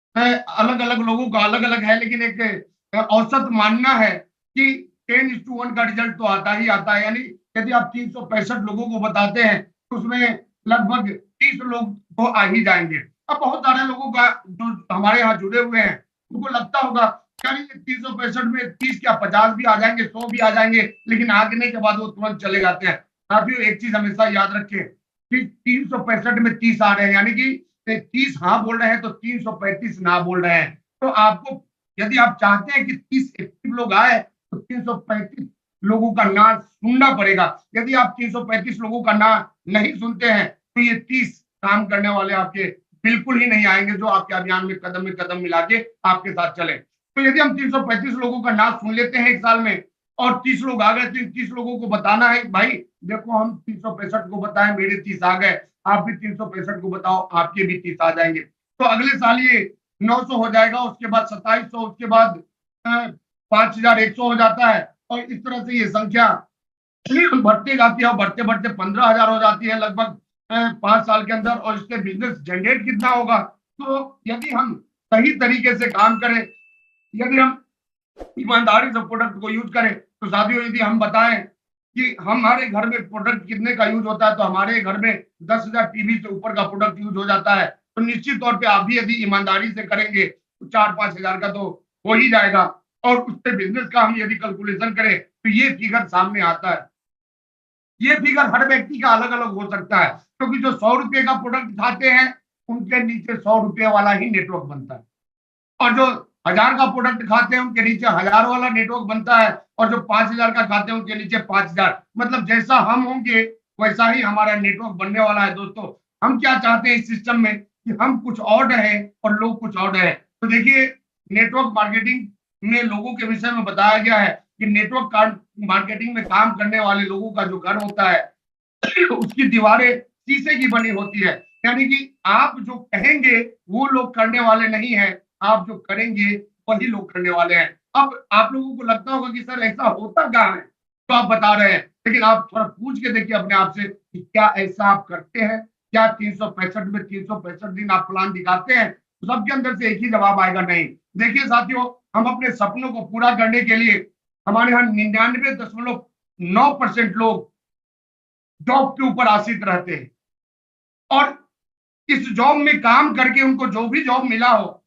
अलग अलग लोगों का अलग अलग है, लेकिन एक औसत मानना है कि 10:1 का रिजल्ट तो आता ही आता है। यानी यदि आप 365 लोगों को बताते हैं तो उसमें लगभग 30 लोग तो आ ही जाएंगे। अब बहुत सारे लोगों का जो हमारे यहाँ जुड़े हुए हैं उनको लगता होगा यानी 365 में 30 क्या 50 भी आ जाएंगे, 100 भी आ जाएंगे, लेकिन आगने के बाद वो तुरंत चले जाते हैं। साथियों, एक चीज हमेशा याद रखें कि 365 में 30 आ रहे हैं, यानी कि 30 हाँ बोल रहे हैं तो 335 ना बोल रहे हैं। तो आपको यदि आप चाहते हैं कि 30 एक्टिव लोग आए तो 335 लोगों का ना सुनना पड़ेगा। यदि आप 335 लोगों का ना नहीं सुनते हैं तो ये 30 काम करने वाले आपके बिल्कुल ही नहीं आएंगे, जो आपके अभियान में कदम मिला के आपके साथ चले। तो यदि हम 335 लोगों का ना सुन लेते हैं 1 साल में और 30 लोग आ गए, तो 30 लोगों को बताना है भाई देखो हम 365 को बताएं, मेरे 30 आ गए, आप भी 365 को बताओ, आपके भी 30 आ जाएंगे। तो अगले साल ये 900 हो जाएगा, उसके बाद 2700, उसके बाद 5100 हो जाता है, और इस तरह से ये संख्या बढ़ती जाती है और बढ़ते बढ़ते 15,000 हो जाती है लगभग 5 साल के अंदर। और इससे बिजनेस जनरेट कितना होगा? तो यदि हम सही तरीके से काम करें, यदि हम ईमानदारी से प्रोडक्ट को यूज करें, तो साथियों यदि हम बताएं कि हमारे घर में प्रोडक्ट कितने का यूज होता है, तो हमारे घर में 10,000 टीवी से ऊपर का प्रोडक्ट यूज हो जाता है। तो निश्चित तौर पे आप भी यदि ईमानदारी से करेंगे तो 4-5 हजार का तो हो ही जाएगा। और उससे बिजनेस का हम यदि कैलकुलेशन करें तो ये फिगर सामने आता है। ये फिगर हर व्यक्ति का अलग अलग हो सकता है, क्योंकि जो 100 रुपए का प्रोडक्ट खाते हैं उनके नीचे 100 रुपए वाला ही नेटवर्क बनता है, और जो 1000 का प्रोडक्ट खाते हैं उनके नीचे 1000 वाला नेटवर्क बनता है, और जो 5000 का खाते हैं उनके नीचे 5000। मतलब जैसा हम होंगे वैसा ही हमारा नेटवर्क बनने वाला है। दोस्तों, हम क्या चाहते हैं इस सिस्टम में कि हम कुछ और रहे और लोग कुछ और रहे। तो देखिए, नेटवर्क मार्केटिंग में लोगों के विषय में बताया गया है कि नेटवर्क मार्केटिंग में काम करने वाले लोगों का जो घर होता है उसकी दीवारें शीशे की बनी होती है। यानी कि आप जो कहेंगे वो लोग करने वाले नहीं है, आप जो करेंगे वही लोग करने वाले हैं। अब आप लोगों को लगता होगा कि सर ऐसा होता क्या है, तो आप बता रहे हैं, लेकिन आप थोड़ा पूछ के देखिए अपने आप से, कि क्या ऐसा आप करते हैं? क्या 365 में 365 दिन आप प्लान दिखाते हैं? तो सबके अंदर से एक ही जवाब आएगा, नहीं। देखिए साथियों, हम अपने सपनों को पूरा करने के लिए, हमारे यहाँ 99.9% लोग जॉब के ऊपर आश्रित रहते हैं, और इस जॉब में काम करके उनको जो भी जॉब मिला हो,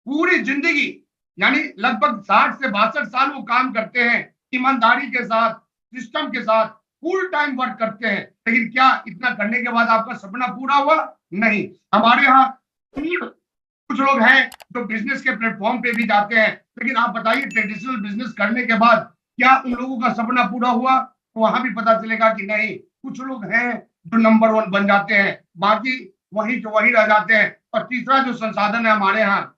पूरी जिंदगी यानी लगभग 60 से 62 साल वो काम करते हैं, ईमानदारी के साथ, सिस्टम के साथ फुल टाइम वर्क करते हैं। लेकिन क्या इतना करने के बाद आपका सपना पूरा हुआ? नहीं। हमारे यहाँ कुछ लोग हैं जो बिजनेस के प्लेटफॉर्म पे भी जाते हैं, लेकिन आप बताइए ट्रेडिशनल बिजनेस करने के बाद क्या उन लोगों का सपना पूरा हुआ? तो वहां भी पता चलेगा कि नहीं। कुछ लोग हैं जो नंबर 1 बन जाते हैं, बाकी वही जो वही रह जाते हैं। और तीसरा जो संसाधन है हमारे यहाँ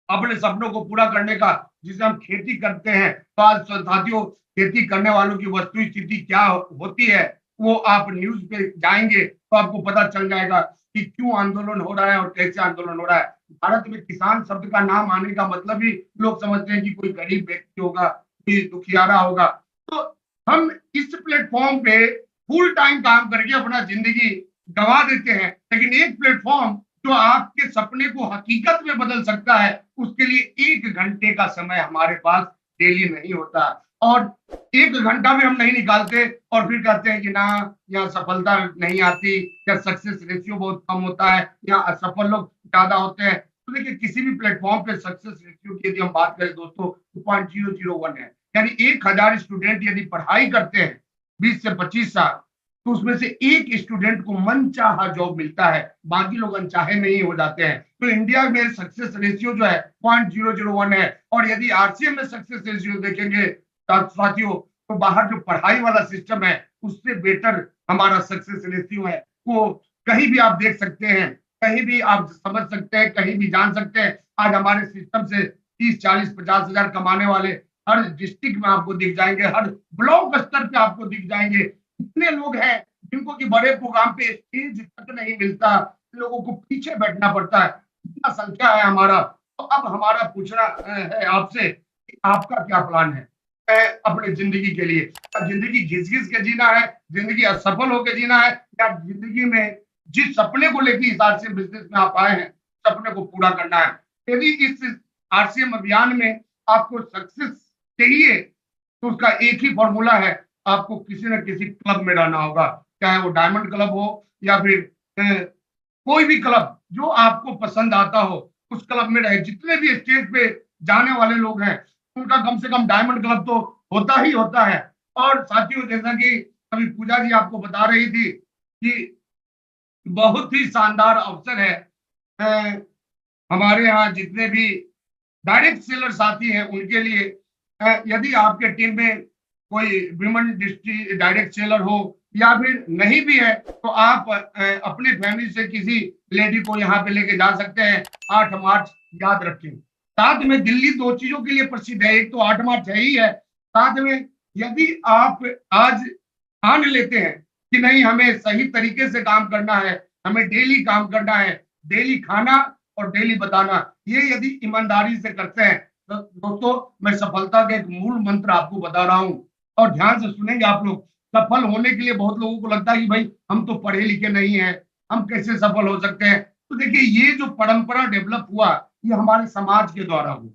अपने सपनों को पूरा करने का, जिसे हम खेती करते हैं, तो आज साथियों खेती करने वालों की वस्तु स्थिति क्या होती है, वो आप न्यूज पे जाएंगे तो आपको पता चल जाएगा कि क्यों आंदोलन हो रहा है और कैसे आंदोलन हो रहा है। भारत में किसान शब्द का नाम आने का मतलब ही लोग समझते हैं कि कोई गरीब व्यक्ति होगा, कोई दुखियारा होगा। तो हम इस प्लेटफॉर्म पे फुल टाइम काम करके अपना जिंदगी गंवा देते हैं, लेकिन एक प्लेटफॉर्म जो आपके सपने को हकीकत में बदल सकता है, उसके लिए 1 घंटे का समय हमारे पास डेली नहीं होता, और 1 घंटा भी हम नहीं निकालते और फिर कहते हैं कि ना, यहाँ सफलता नहीं आती, या सक्सेस रेशियो बहुत कम होता है, या असफल लोग ज्यादा होते हैं। तो देखिए किसी भी प्लेटफॉर्म पे सक्सेस रेशियो की यदि हम बात करें दोस्तों, 2.001 है। यानी 1000 स्टूडेंट यदि पढ़ाई करते हैं 20 से 25 साल, तो उसमें से एक स्टूडेंट को मनचाहा जॉब मिलता है, बाकी लोग अनचाहे में ही हो जाते हैं। तो इंडिया में सक्सेस रेशियो जो है 0.001 है, और यदि आरसीएम में सक्सेस रेशियो देखेंगे साथियों, तो बाहर जो पढ़ाई वाला सिस्टम है उससे बेटर हमारा सक्सेस रेशियो है। वो कहीं भी आप देख सकते हैं, कहीं भी आप समझ सकते हैं, कहीं भी जान सकते हैं। आज हमारे सिस्टम से 30, 40, 50 हजार कमाने वाले हर डिस्ट्रिक्ट में आपको दिख जाएंगे, हर ब्लॉक स्तर पे आपको दिख जाएंगे। इतने लोग हैं जिनको कि बड़े प्रोग्राम पे स्टेज तक नहीं मिलता, लोगों को पीछे बैठना पड़ता है, इतना संख्या है हमारा। तो अब हमारा पूछना है आपसे कि आपका क्या प्लान है अपने जिंदगी के लिए? जिंदगी घिस घिस के जीना है, जिंदगी असफल होकर जीना है, या जिंदगी में जिस सपने को लेकर इस आरसीएम बिजनेस में आप आए हैं, सपने को पूरा करना है? यदि इस आरसीएम अभियान में आपको सक्सेस चाहिए, तो उसका एक ही फॉर्मूला है, आपको किसी न किसी क्लब में रहना होगा, चाहे वो डायमंड क्लब हो या फिर कोई भी क्लब जो आपको पसंद आता हो, उस क्लब में रहे। जितने भी स्टेज पे जाने वाले लोग हैं, उनका कम से कम डायमंड क्लब तो होता ही होता है। और साथियों, जैसा कि अभी पूजा जी आपको बता रही थी कि बहुत ही शानदार अवसर है, अ, हमारे यहाँ जितने भी डायरेक्ट सेलर साथी हैं उनके लिए, यदि आपके टीम में कोई विमेन डिस्ट्रिक्ट डायरेक्ट सेलर हो या फिर नहीं भी है, तो आप अपने फैमिली से किसी लेडी को यहाँ पे लेके जा सकते हैं। 8 मार्च याद रखें। साथ में दिल्ली 2 चीजों के लिए प्रसिद्ध है, एक तो 8 मार्च है ही है, साथ में यदि आप आज ठान लेते हैं कि नहीं हमें सही तरीके से काम करना है, हमें डेली काम करना है, डेली खाना और डेली बताना, ये यदि ईमानदारी से करते हैं, तो दोस्तों मैं सफलता का एक मूल मंत्र आपको बता रहा हूं, और ध्यान से सुनेंगे आप लोग। सफल होने के लिए बहुत लोगों को लगता है कि भाई हम तो पढ़े लिखे नहीं है, हम कैसे सफल हो सकते हैं? तो देखिए ये जो परंपरा डेवलप हुआ, ये हमारे समाज के द्वारा हुआ।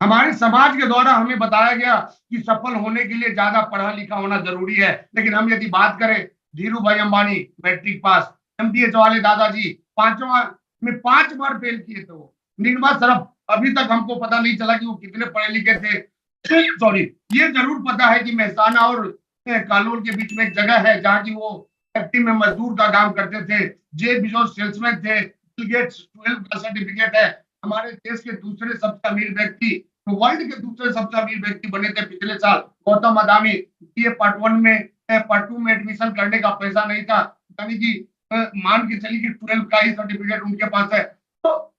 हमारे समाज के द्वारा हमें बताया गया कि सफल होने के लिए ज्यादा पढ़ा लिखा होना जरूरी है। लेकिन हम यदि बात करें, धीरू भाई अंबानी मैट्रिक पास, एमटीएच वाले दादाजी 5वां में 5 बार फेल किए थे। वो निर्मला सरफ अभी तक हमको पता नहीं चला कि वो कितने पढ़े लिखे थे। सॉरी, ये जरूर पता है कि मेहसाना और कालोल के बीच में एक जगह है जहाँ की वो फैक्ट्री में मजदूर का काम करते थे। जे बिजोस सेल्समैन थे। बिल गेट्स 12 का सर्टिफिकेट है। हमारे देश के दूसरे सबसे अमीर व्यक्ति, तो वर्ल्ड के दूसरे सबसे अमीर व्यक्ति बने थे पिछले साल गौतम अदानी। ये पार्ट 1 में, पार्ट 2 में एडमिशन करने का पैसा नहीं था, यानी कि मान के चलिए कि 12 का ही सर्टिफिकेट उनके पास है। तो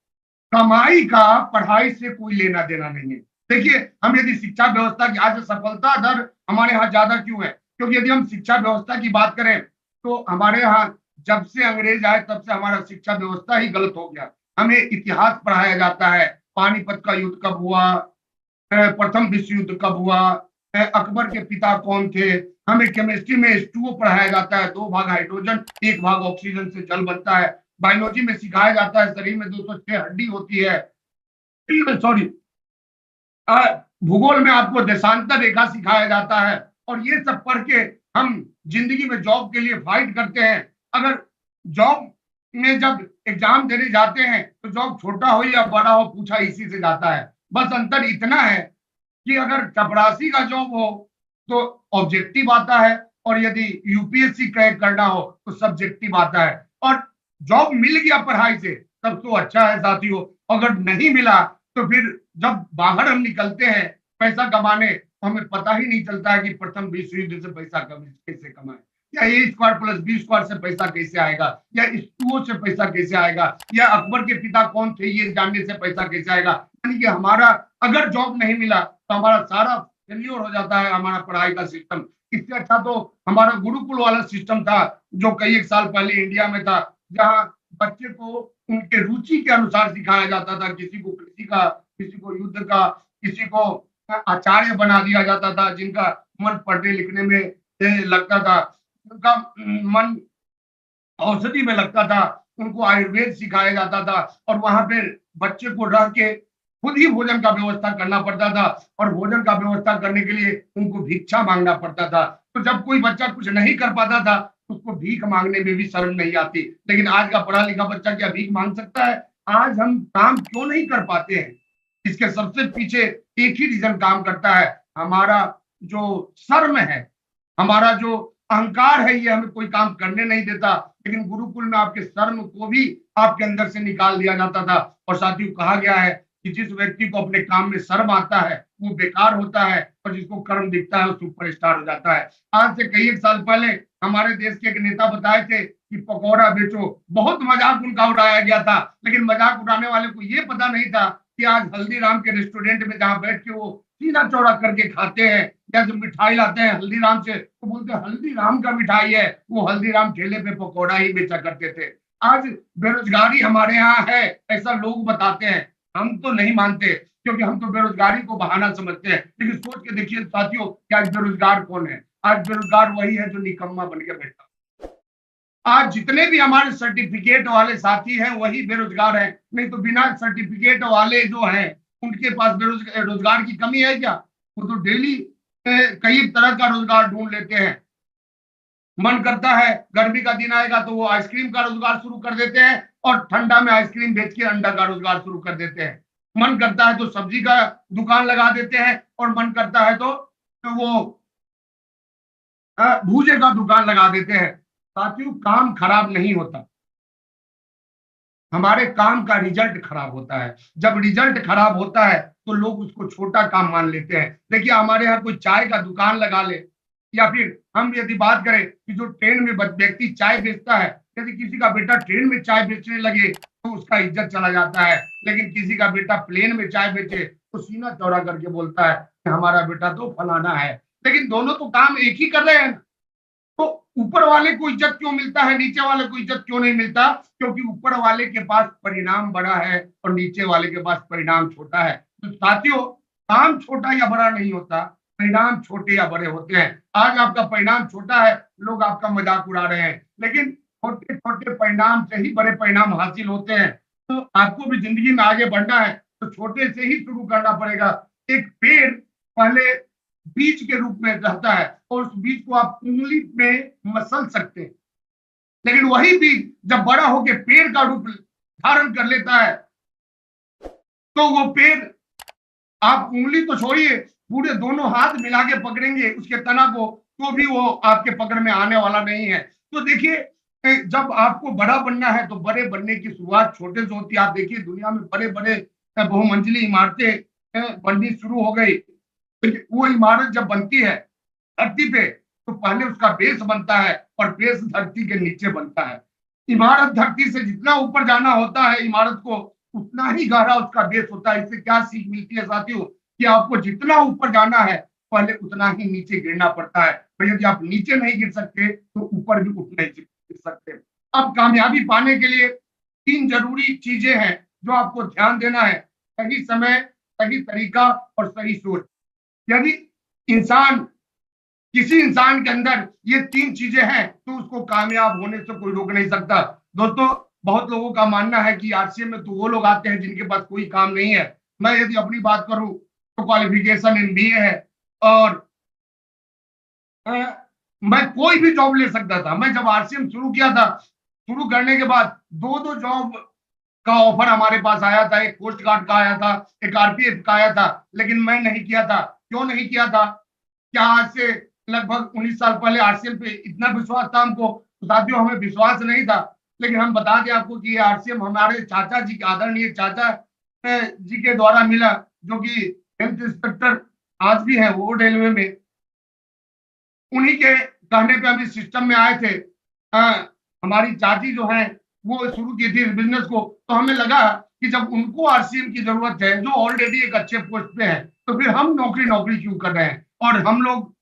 कमाई का पढ़ाई से कोई लेना देना नहीं है। देखिए हम यदि शिक्षा व्यवस्था की आज सफलता दर हमारे यहाँ ज्यादा क्यों है? क्योंकि यदि हम शिक्षा व्यवस्था की बात करें, तो हमारे यहाँ जब से अंग्रेज आए तब से हमारा शिक्षा व्यवस्था ही गलत हो गया। हमें इतिहास पढ़ाया जाता है, पानीपत का युद्ध कब हुआ, प्रथम विश्व युद्ध कब हुआ, अकबर के पिता कौन थे, हमें केमिस्ट्री में H2O पढ़ाया जाता है, 2 भाग हाइड्रोजन 1 भाग ऑक्सीजन से जल बनता है। बायोलॉजी में सिखाया जाता है शरीर में 206 हड्डी होती है। सॉरी, भूगोल में आपको देशांतर रेखा सिखाया जाता है और ये सब पढ़ के हम जिंदगी में जॉब के लिए फाइट करते हैं। अगर जॉब में जब एग्जाम देने जाते हैं तो जॉब छोटा हो या बड़ा हो पूछा इसी से जाता है। बस अंतर इतना है कि अगर चपरासी का जॉब हो तो ऑब्जेक्टिव आता है और यदि यूपीएससी क्रैक करना हो तो सब्जेक्टिव आता है। और जॉब मिल गया पढ़ाई से तब तो अच्छा है साथियों, अगर नहीं मिला तो फिर जब बाहर हम निकलते हैं पैसा कमाने तो हमें पता ही नहीं चलता है कि प्रथम विश्व युद्ध से पैसा कैसे कमाए, या ए स्क्वायर प्लस बी स्क्वायर से पैसा कैसे आएगा, या H2O से पैसा कैसे आएगा, या अकबर के पिता कौन थे ये जानने से पैसा कैसे आएगा। यानी कि हमारा अगर जॉब नहीं मिला तो हमारा सारा फेल्योर हो जाता है हमारा पढ़ाई का सिस्टम। इससे अच्छा तो हमारा गुरुकुल वाला सिस्टम था जो कई एक साल पहले इंडिया में था, जहाँ बच्चे को उनके रुचि के अनुसार सिखाया जाता था। किसी को कृषि का, किसी को युद्ध का, किसी को आचार्य बना दिया जाता था। जिनका मन पढ़ने लिखने में लगता था, उनका मन औषधि में लगता था, उनको आयुर्वेद सिखाया जाता था और वहां पे बच्चे को रह के खुद ही भोजन का व्यवस्था करना पड़ता था और भोजन का व्यवस्था करने के लिए उनको भिक्षा मांगना पड़ता था। तो जब कोई बच्चा कुछ नहीं कर पाता था उसको भीख मांगने में भी शर्म नहीं आती। लेकिन आज का पढ़ा लिखा बच्चा क्या भीख मांग सकता है? आज हम काम क्यों नहीं कर पाते हैं? इसके सबसे पीछे एक ही रीजन काम करता है, हमारा जो शर्म है, हमारा जो अहंकार है, ये हमें कोई काम करने नहीं देता। लेकिन गुरुकुल में आपके शर्म को भी आपके अंदर से निकाल दिया जाता था। और साथियों कहा गया है कि जिस व्यक्ति को अपने काम में शर्म आता है वो बेकार होता है और जिसको कर्म दिखता है वो सुपरस्टार हो जाता है। आज से कई एक साल पहले हमारे देश के एक नेता बताए थे कि पकौड़ा बेचो, बहुत मजाक उनका उड़ाया गया था। लेकिन मजाक उड़ाने वाले को ये पता नहीं था कि आज हल्दीराम के रेस्टोरेंट में जहां बैठ के वो सीधा चौड़ा करके खाते हैं या जो मिठाई लाते हैं हल्दीराम से तो बोलते हैं हल्दीराम का मिठाई है, वो हल्दीराम ठेले पे पकौड़ा ही बेचा करते थे। आज बेरोजगारी हमारे यहाँ है ऐसा लोग बताते हैं, हम तो नहीं मानते क्योंकि हम तो बेरोजगारी को बहाना समझते हैं। लेकिन सोच के देखिए साथियों कि आज बेरोजगार कौन है? आज बेरोजगार वही है जो निकम्मा बन के बैठा। आज जितने भी हमारे सर्टिफिकेट वाले साथी हैं वही बेरोजगार हैं, नहीं तो बिना सर्टिफिकेट वाले जो हैं उनके पास रोजगार की कमी है क्या? वो तो डेली कई तरह का रोजगार ढूंढ लेते हैं। मन करता है गर्मी का दिन आएगा तो वो आइसक्रीम का रोजगार शुरू कर देते हैं और ठंडा में आइसक्रीम बेच के अंडा का रोजगार शुरू कर देते हैं। मन करता है तो सब्जी का दुकान लगा देते हैं और मन करता है तो वो भूजे का दुकान लगा देते हैं। साथियों काम खराब नहीं होता, हमारे काम का रिजल्ट खराब होता है। जब रिजल्ट खराब होता है तो लोग उसको छोटा काम मान लेते हैं। देखिए हमारे यहाँ कोई चाय का दुकान लगा ले या फिर हम यदि बात करें कि जो ट्रेन में व्यक्ति चाय बेचता है, यदि किसी का बेटा ट्रेन में चाय बेचने लगे तो उसका इज्जत चला जाता है। लेकिन किसी का बेटा प्लेन में चाय बेचे तो सीना चौड़ा करके बोलता है कि हमारा बेटा तो फलाना है। लेकिन दोनों तो काम एक ही कर रहे हैं। तो ऊपर वाले को इज्जत क्यों मिलता है, नीचे वाले को इज्जत क्यों नहीं मिलता? क्योंकि ऊपर वाले के पास परिणाम बड़ा है और नीचे वाले के पास परिणाम छोटा है। तो साथियों काम छोटा या बड़ा नहीं होता, परिणाम छोटे या बड़े होते हैं। आज आपका परिणाम छोटा है, लोग आपका मजाक उड़ा रहे हैं, लेकिन छोटे छोटे परिणाम से ही बड़े परिणाम हासिल होते हैं। तो आपको भी जिंदगी में आगे बढ़ना है तो छोटे से ही शुरू करना पड़ेगा। एक पेड़ पहले बीज के रूप में रहता है और उस बीज को आप उंगली में मसल सकते हैं, लेकिन वही बीज जब बड़ा होकर पेड़ का रूप धारण कर लेता है तो वो पेड़ आप उंगली तो छोड़िए पूरे दोनों हाथ मिला के पकड़ेंगे उसके तना को तो भी वो आपके पकड़ में आने वाला नहीं है। तो देखिए जब आपको बड़ा बनना है तो बड़े बनने की शुरुआत छोटे से होती है। आप देखिए दुनिया में बड़े बड़े बहुमंजिली इमारतें बननी शुरू हो गई। वो इमारत जब बनती है धरती पे तो पहले उसका बेस बनता है और बेस धरती के नीचे बनता है। इमारत धरती से जितना ऊपर जाना होता है इमारत को उतना ही गहरा उसका बेस होता है। इससे क्या सीख मिलती है साथियों कि आपको जितना ऊपर जाना है पहले उतना ही नीचे गिरना पड़ता है। तो यदि आप नीचे नहीं गिर सकते तो ऊपर भी उतना ही गिर सकते। अब कामयाबी पाने के लिए 3 जरूरी चीजें हैं जो आपको ध्यान देना है, सही समय, सही तरीका और सही सोच। यदि इंसान, किसी इंसान के अंदर ये 3 चीजें हैं तो उसको कामयाब होने से कोई रोक नहीं सकता। दोस्तों, बहुत लोगों का मानना है कि आरसीएम में तो वो लोग आते हैं जिनके पास कोई काम नहीं है। मैं यदि अपनी बात करूं तो क्वालिफिकेशन इन बीए है और अ, मैं कोई भी जॉब ले सकता था। मैं जब आरसीएम शुरू किया था, शुरू करने के बाद 2-2 जॉब का ऑफर हमारे पास आया था। एक कोस्ट गार्ड का आया था, एक आरपीएफ का आया था, लेकिन मैं नहीं किया था। क्यों नहीं किया था? क्या आज से लगभग 19 साल पहले आरसीएम पे इतना विश्वास था हमको? तो साथियों, हमें विश्वास नहीं था, लेकिन हम बता दें आपको कि ये आरसीएम हमारे चाचा जी के, आदरणीय चाचा जी के द्वारा मिला, जो कि हेल्थ इंस्पेक्टर आज भी है वो रेलवे में। उन्हीं के कहने पे हम इस सिस्टम में आए थे। हमारी चाची जो है वो शुरू की थी इस बिजनेस को, तो हमें लगा कि जब उनको आरसीएम की जरूरत है, जो ऑलरेडी एक अच्छे पोस्ट पे है, तो फिर हम नौकरी नौकरी क्यों कर रहे हैं? और हम लोग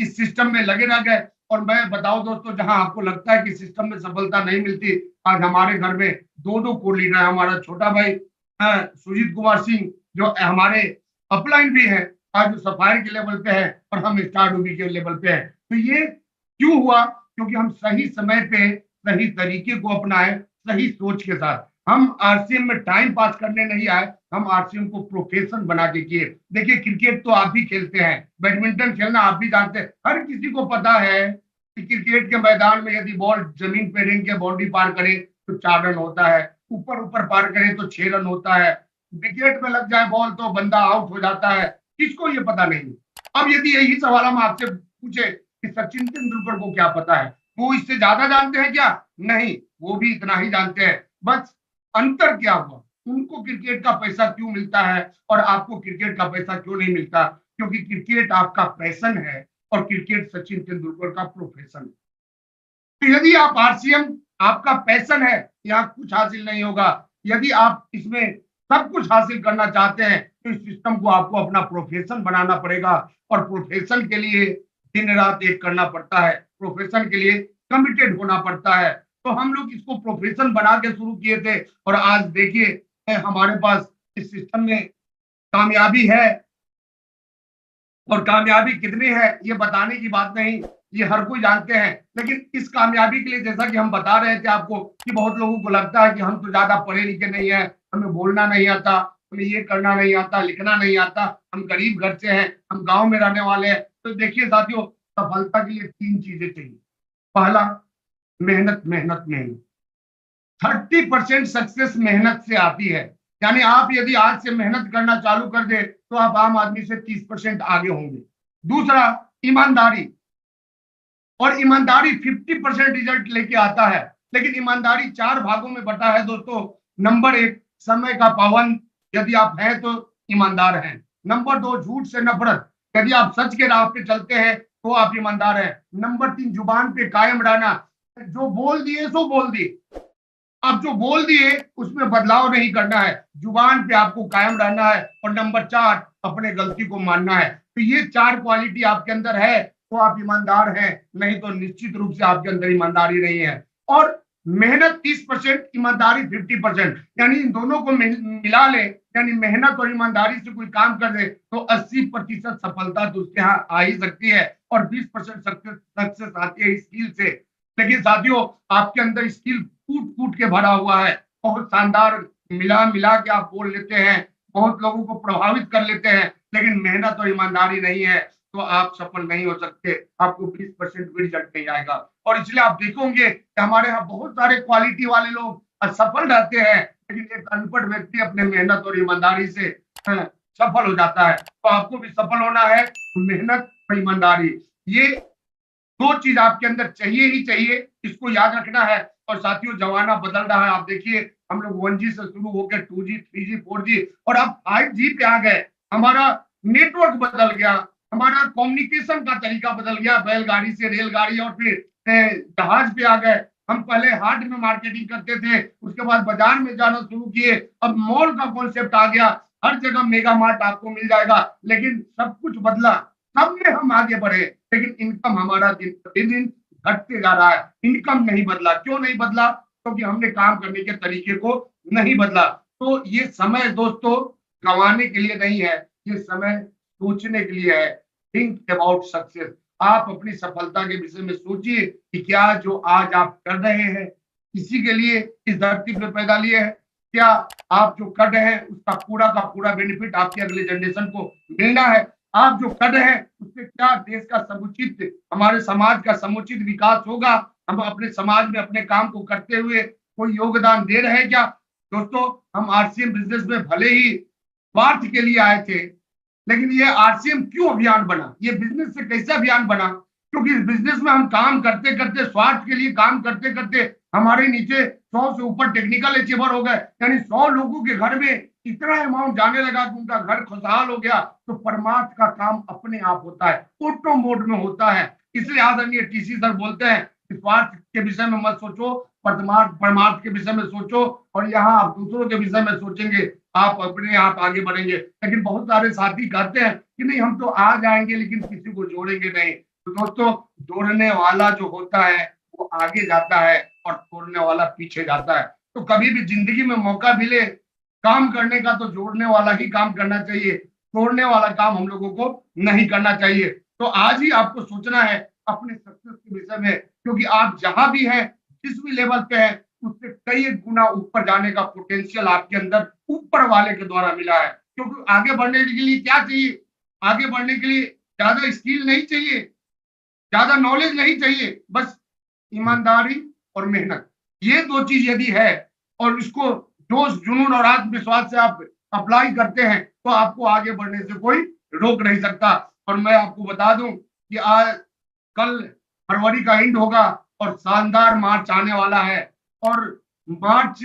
इस सिस्टम में लगे रह गए। और मैं बताऊं दोस्तों, जहां आपको लगता है कि सिस्टम में सफलता नहीं मिलती, आज हमारे घर में 2-2 कोर लीडर है। हमारा छोटा भाई सुजीत कुमार सिंह जो हमारे अपलाइन भी है, आज जो सफायर के लेवल पे है, और हम स्टार डूबी के लेवल पे है। तो ये क्यों हुआ? क्योंकि हम सही समय पे सही तरीके को अपनाए, सही सोच के साथ। हम आरसीएम में टाइम पास करने नहीं आए, हम आरसीएम को प्रोफेशन बना के किए। देखिए, क्रिकेट तो आप भी खेलते हैं, बैडमिंटन खेलना आप भी जानते हैं, हर किसी को पता है कि क्रिकेट के मैदान में यदि बॉल जमीन पे रेंग के बाउंड्री पार करे तो 4 रन होता है, ऊपर ऊपर पार करे तो 6 रन होता है, विकेट में लग जाए बॉल तो बंदा आउट हो जाता है। किसको ये पता नहीं? अब यदि यही सवाल हम आपसे पूछे कि सचिन तेंदुलकर को क्या पता है, वो इससे ज्यादा जानते हैं क्या? नहीं, वो भी इतना ही जानते हैं। बस अंतर क्या हुआ, उनको क्रिकेट का पैसा क्यों मिलता है और आपको क्रिकेट का पैसा क्यों नहीं मिलता? क्योंकि क्रिकेट आपका पैशन है और क्रिकेट सचिन तेंदुलकर का प्रोफेशन है। तो यदि आप आरसीएम आपका पैशन है, यहाँ कुछ हासिल नहीं होगा। यदि आप इसमें सब कुछ हासिल करना चाहते हैं तो इस सिस्टम को आपको अपना प्रोफेशन बनाना पड़ेगा, और प्रोफेशन के लिए दिन रात एक करना पड़ता है, प्रोफेशन के लिए कमिटेड होना पड़ता है। तो हम लोग इसको प्रोफेशन बना के शुरू किए थे, और आज देखिए हमारे पास इस सिस्टम में कामयाबी है। और कामयाबी कितनी है ये बताने की बात नहीं, ये हर कोई जानते हैं। लेकिन इस कामयाबी के लिए, जैसा कि हम बता रहे थे आपको, कि बहुत लोगों को लगता है कि हम तो ज्यादा पढ़े लिखे नहीं है, हमें बोलना नहीं आता, हमें ये करना नहीं आता, लिखना नहीं आता, हम गरीब घर से हैं, हम गांव में रहने वाले हैं। तो देखिए साथियों, सफलता के लिए 3 चीजें चाहिए। पहला, मेहनत, मेहनत, मेहनत। 30% सक्सेस मेहनत से आती है। यानी आप यदि आज से मेहनत करना चालू कर दे तो आप आम आदमी से 30% आगे होंगे। दूसरा, ईमानदारी। और ईमानदारी 50% रिजल्ट लेके आता है। लेकिन ईमानदारी 4 भागों में बटा है दोस्तों। नंबर 1, समय का पाबंद, यदि आप हैं तो ईमानदार हैं। नंबर 2, झूठ से नफरत, यदि आप सच के राह पे चलते हैं तो आप ईमानदार हैं। नंबर 3, जुबान पे कायम रहना, जो बोल दिए सो बोल दिए। आप जो बोल दिए उसमें बदलाव नहीं करना है, जुबान पे आपको कायम रहना है। और नंबर 4, अपने गलती को मानना है। तो ये 4 क्वालिटी आपके अंदर है तो आप ईमानदार हैं, नहीं तो निश्चित रूप से आपके अंदर ईमानदारी नहीं है। और मेहनत 30%, ईमानदारी 50%, यानी इन दोनों को मिला ले, यानी मेहनत और ईमानदारी से कोई काम कर दे तो 80% सफलता तो उसके यहाँ आ ही सकती है, और 20% सक्सेस आती है स्किल से। लेकिन साथियों, आपके अंदर स्किल कूट कूट के भरा हुआ है, बहुत शानदार मिला मिला के आप बोल लेते हैं, बहुत लोगों को प्रभावित कर लेते हैं, लेकिन मेहनत और ईमानदारी नहीं है तो आप सफल नहीं हो सकते, आपको 20% भी रिजल्ट नहीं आएगा। और इसलिए आप देखोगे कि हमारे यहाँ बहुत सारे क्वालिटी वाले लोग असफल रहते हैं, लेकिन एक अनपढ़ व्यक्ति अपने मेहनत और ईमानदारी से सफल हो जाता है। तो आपको भी सफल होना है, मेहनत और ईमानदारी, ये 2 चीज आपके अंदर चाहिए ही चाहिए, इसको याद रखना है। और साथियों, जमाना बदल रहा है, आप देखिए हम लोग 1G से शुरू होकर 2G, 3G, 4G और अब 5G पे आ गए। हमारा नेटवर्क बदल गया, हमारा कम्युनिकेशन का तरीका बदल गया, बैलगाड़ी से रेलगाड़ी और फिर जहाज पे आ गए। हम पहले हाट में मार्केटिंग करते थे, उसके बाद बाजार में जाना शुरू किए, अब मॉल का कॉन्सेप्ट आ गया, हर जगह मेगा मार्ट आपको मिल जाएगा। लेकिन सब कुछ बदला, सब में हम आगे बढ़े, लेकिन इनकम हमारा दिन प्रतिदिन घटते जा रहा है। इनकम नहीं बदला। क्यों नहीं बदला? क्योंकि हमने काम करने के तरीके को नहीं बदला। तो ये समय दोस्तों गंवाने के लिए नहीं है, ये समय सोचने के लिए है। Think about success. आप अपनी सफलता के विषय में सोचिए कि क्या जो आज आप कर रहे हैं किसी के लिए इस धरती पे पैदा लिए है, क्या आप जो कर रहे हैं उसका पूरा का पूरा बेनिफिट आपके अगले जनरेशन को मिलना है, आप जो कर रहे हैं उससे क्या देश का समुचित, हमारे समाज का समुचित विकास होगा, हम अपने समाज में अपने काम को करते हुए कोई योगदान दे रहे हैं क्या। दोस्तों, हम आरसीएम बिजनेस में भले ही स्वार्थ के लिए आए थे, लेकिन ये आरसीएम क्यों अभियान बना, ये बिजनेस से कैसे अभियान बना, क्योंकि इस बिजनेस में हम काम करते करते, स्वार्थ के लिए काम करते करते हमारे नीचे 100 से ऊपर टेक्निकल अचीवर हो गए, यानी 100 लोगों के घर में इतना अमाउंट जाने लगा कि उनका घर खुशहाल हो गया। तो परमार्थ का काम अपने आप होता है, ऑटो मोड में होता है। इसलिए आदरणीय टीसी सर बोलते हैं कि स्वार्थ के विषय में मत सोचो, परमार्थ के विषय में सोचो, और यहाँ आप दूसरों के विषय में सोचेंगे आप अपने आप आगे बढ़ेंगे। लेकिन बहुत सारे साथी कहते हैं कि नहीं हम तो आ जाएंगे लेकिन किसी को जोड़ेंगे नहीं। तो दोस्तों, जोड़ने वाला जो होता है वो आगे जाता है और तोड़ने वाला पीछे जाता है। तो कभी भी जिंदगी में मौका मिले काम करने का तो जोड़ने वाला ही काम करना चाहिए, तोड़ने वाला काम हम लोगों को नहीं करना चाहिए। तो आज ही आपको सोचना है अपने सक्सेस के विषय में, क्योंकि आप जहां भी हैं, जिस भी लेवल पे हैं, उससे कई गुना ऊपर जाने का पोटेंशियल आपके अंदर ऊपर वाले के द्वारा मिला है। क्योंकि आगे बढ़ने के लिए क्या चाहिए, आगे बढ़ने के लिए ज्यादा स्किल नहीं चाहिए, ज्यादा नॉलेज नहीं चाहिए, बस ईमानदारी और मेहनत, ये दो चीज यदि है और इसको जोश जुनून और आत्मविश्वास से आप अप्लाई करते हैं तो आपको आगे बढ़ने से कोई रोक नहीं सकता। और मैं आपको बता दूं कि आज कल फरवरी का एंड होगा और शानदार मार्च आने वाला है, और मार्च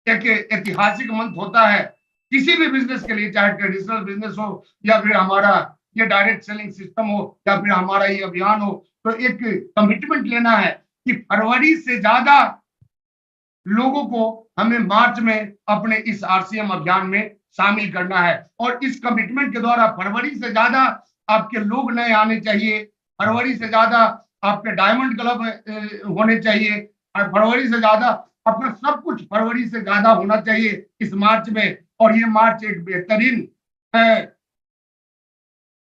एक ऐतिहासिक मंथ होता है किसी भी बिजनेस के लिए, चाहे ट्रेडिशनल बिजनेस हो या फिर हमारा ये डायरेक्ट सेलिंग सिस्टम हो या फिर हमारा ये अभियान हो। तो एक कमिटमेंट लेना है कि फरवरी से ज्यादा लोगों को हमें मार्च में अपने इस आरसीएम अभियान में शामिल करना है, और इस कमिटमेंट के द्वारा फरवरी से ज्यादा आपके लोग नए आने चाहिए, फरवरी से ज्यादा आपके डायमंड क्लब होने चाहिए, और फरवरी से ज्यादा अपना सब कुछ फरवरी से ज्यादा होना चाहिए इस मार्च में। और ये मार्च एक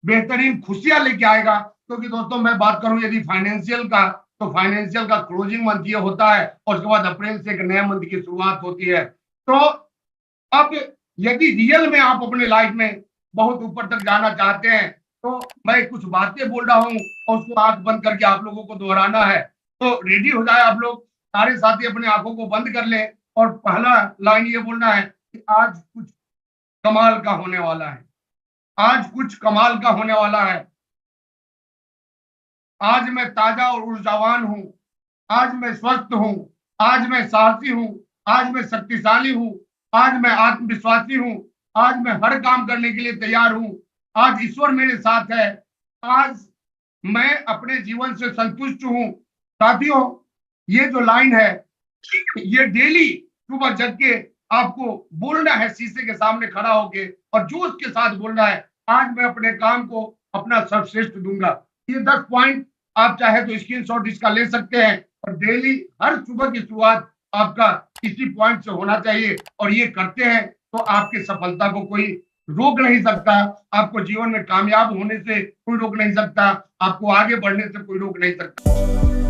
बेहतरीन खुशियां लेके आएगा। क्योंकि दोस्तों, मैं बात करूं यदि फाइनेंशियल का, तो फाइनेंशियल का क्लोजिंग मंथ ये होता है और उसके बाद अप्रैल से एक नए मंथ की शुरुआत होती है। तो अब यदि रियल में आप अपने लाइफ में बहुत ऊपर तक जाना चाहते हैं तो मैं कुछ बातें बोल रहा हूँ और उसको आंख बंद करके आप लोगों को दोहराना है। तो रेडी हो जाए आप लोग, सारे साथी अपने आंखों को बंद कर लें, और पहला लाइन ये बोलना है कि आज कुछ कमाल का होने वाला है, आज कुछ कमाल का होने वाला है। आज मैं ताजा और ऊर्जावान हूं, आज मैं स्वस्थ हूं, आज मैं साहसी हूं, आज मैं शक्तिशाली हूं, आज मैं आत्मविश्वासी हूं, आज मैं हर काम करने के लिए तैयार हूं, आज ईश्वर मेरे साथ है, आज मैं अपने जीवन से संतुष्ट हूं। साथियों, ये जो लाइन है ये डेली सुबह जग के आपको बोलना है, शीशे के सामने खड़ा होके, और जोश के साथ बोलना है आज मैं अपने काम को अपना सर्वश्रेष्ठ दूंगा। ये 10 पॉइंट आप चाहे तो स्क्रीनशॉट इसका ले सकते हैं, और डेली हर सुबह की शुरुआत आपका इसी पॉइंट से होना चाहिए, और ये करते हैं तो आपकी सफलता को कोई रोक नहीं सकता, आपको जीवन में कामयाब होने से कोई रोक नहीं सकता, आपको आगे बढ़ने से कोई रोक नहीं सकता।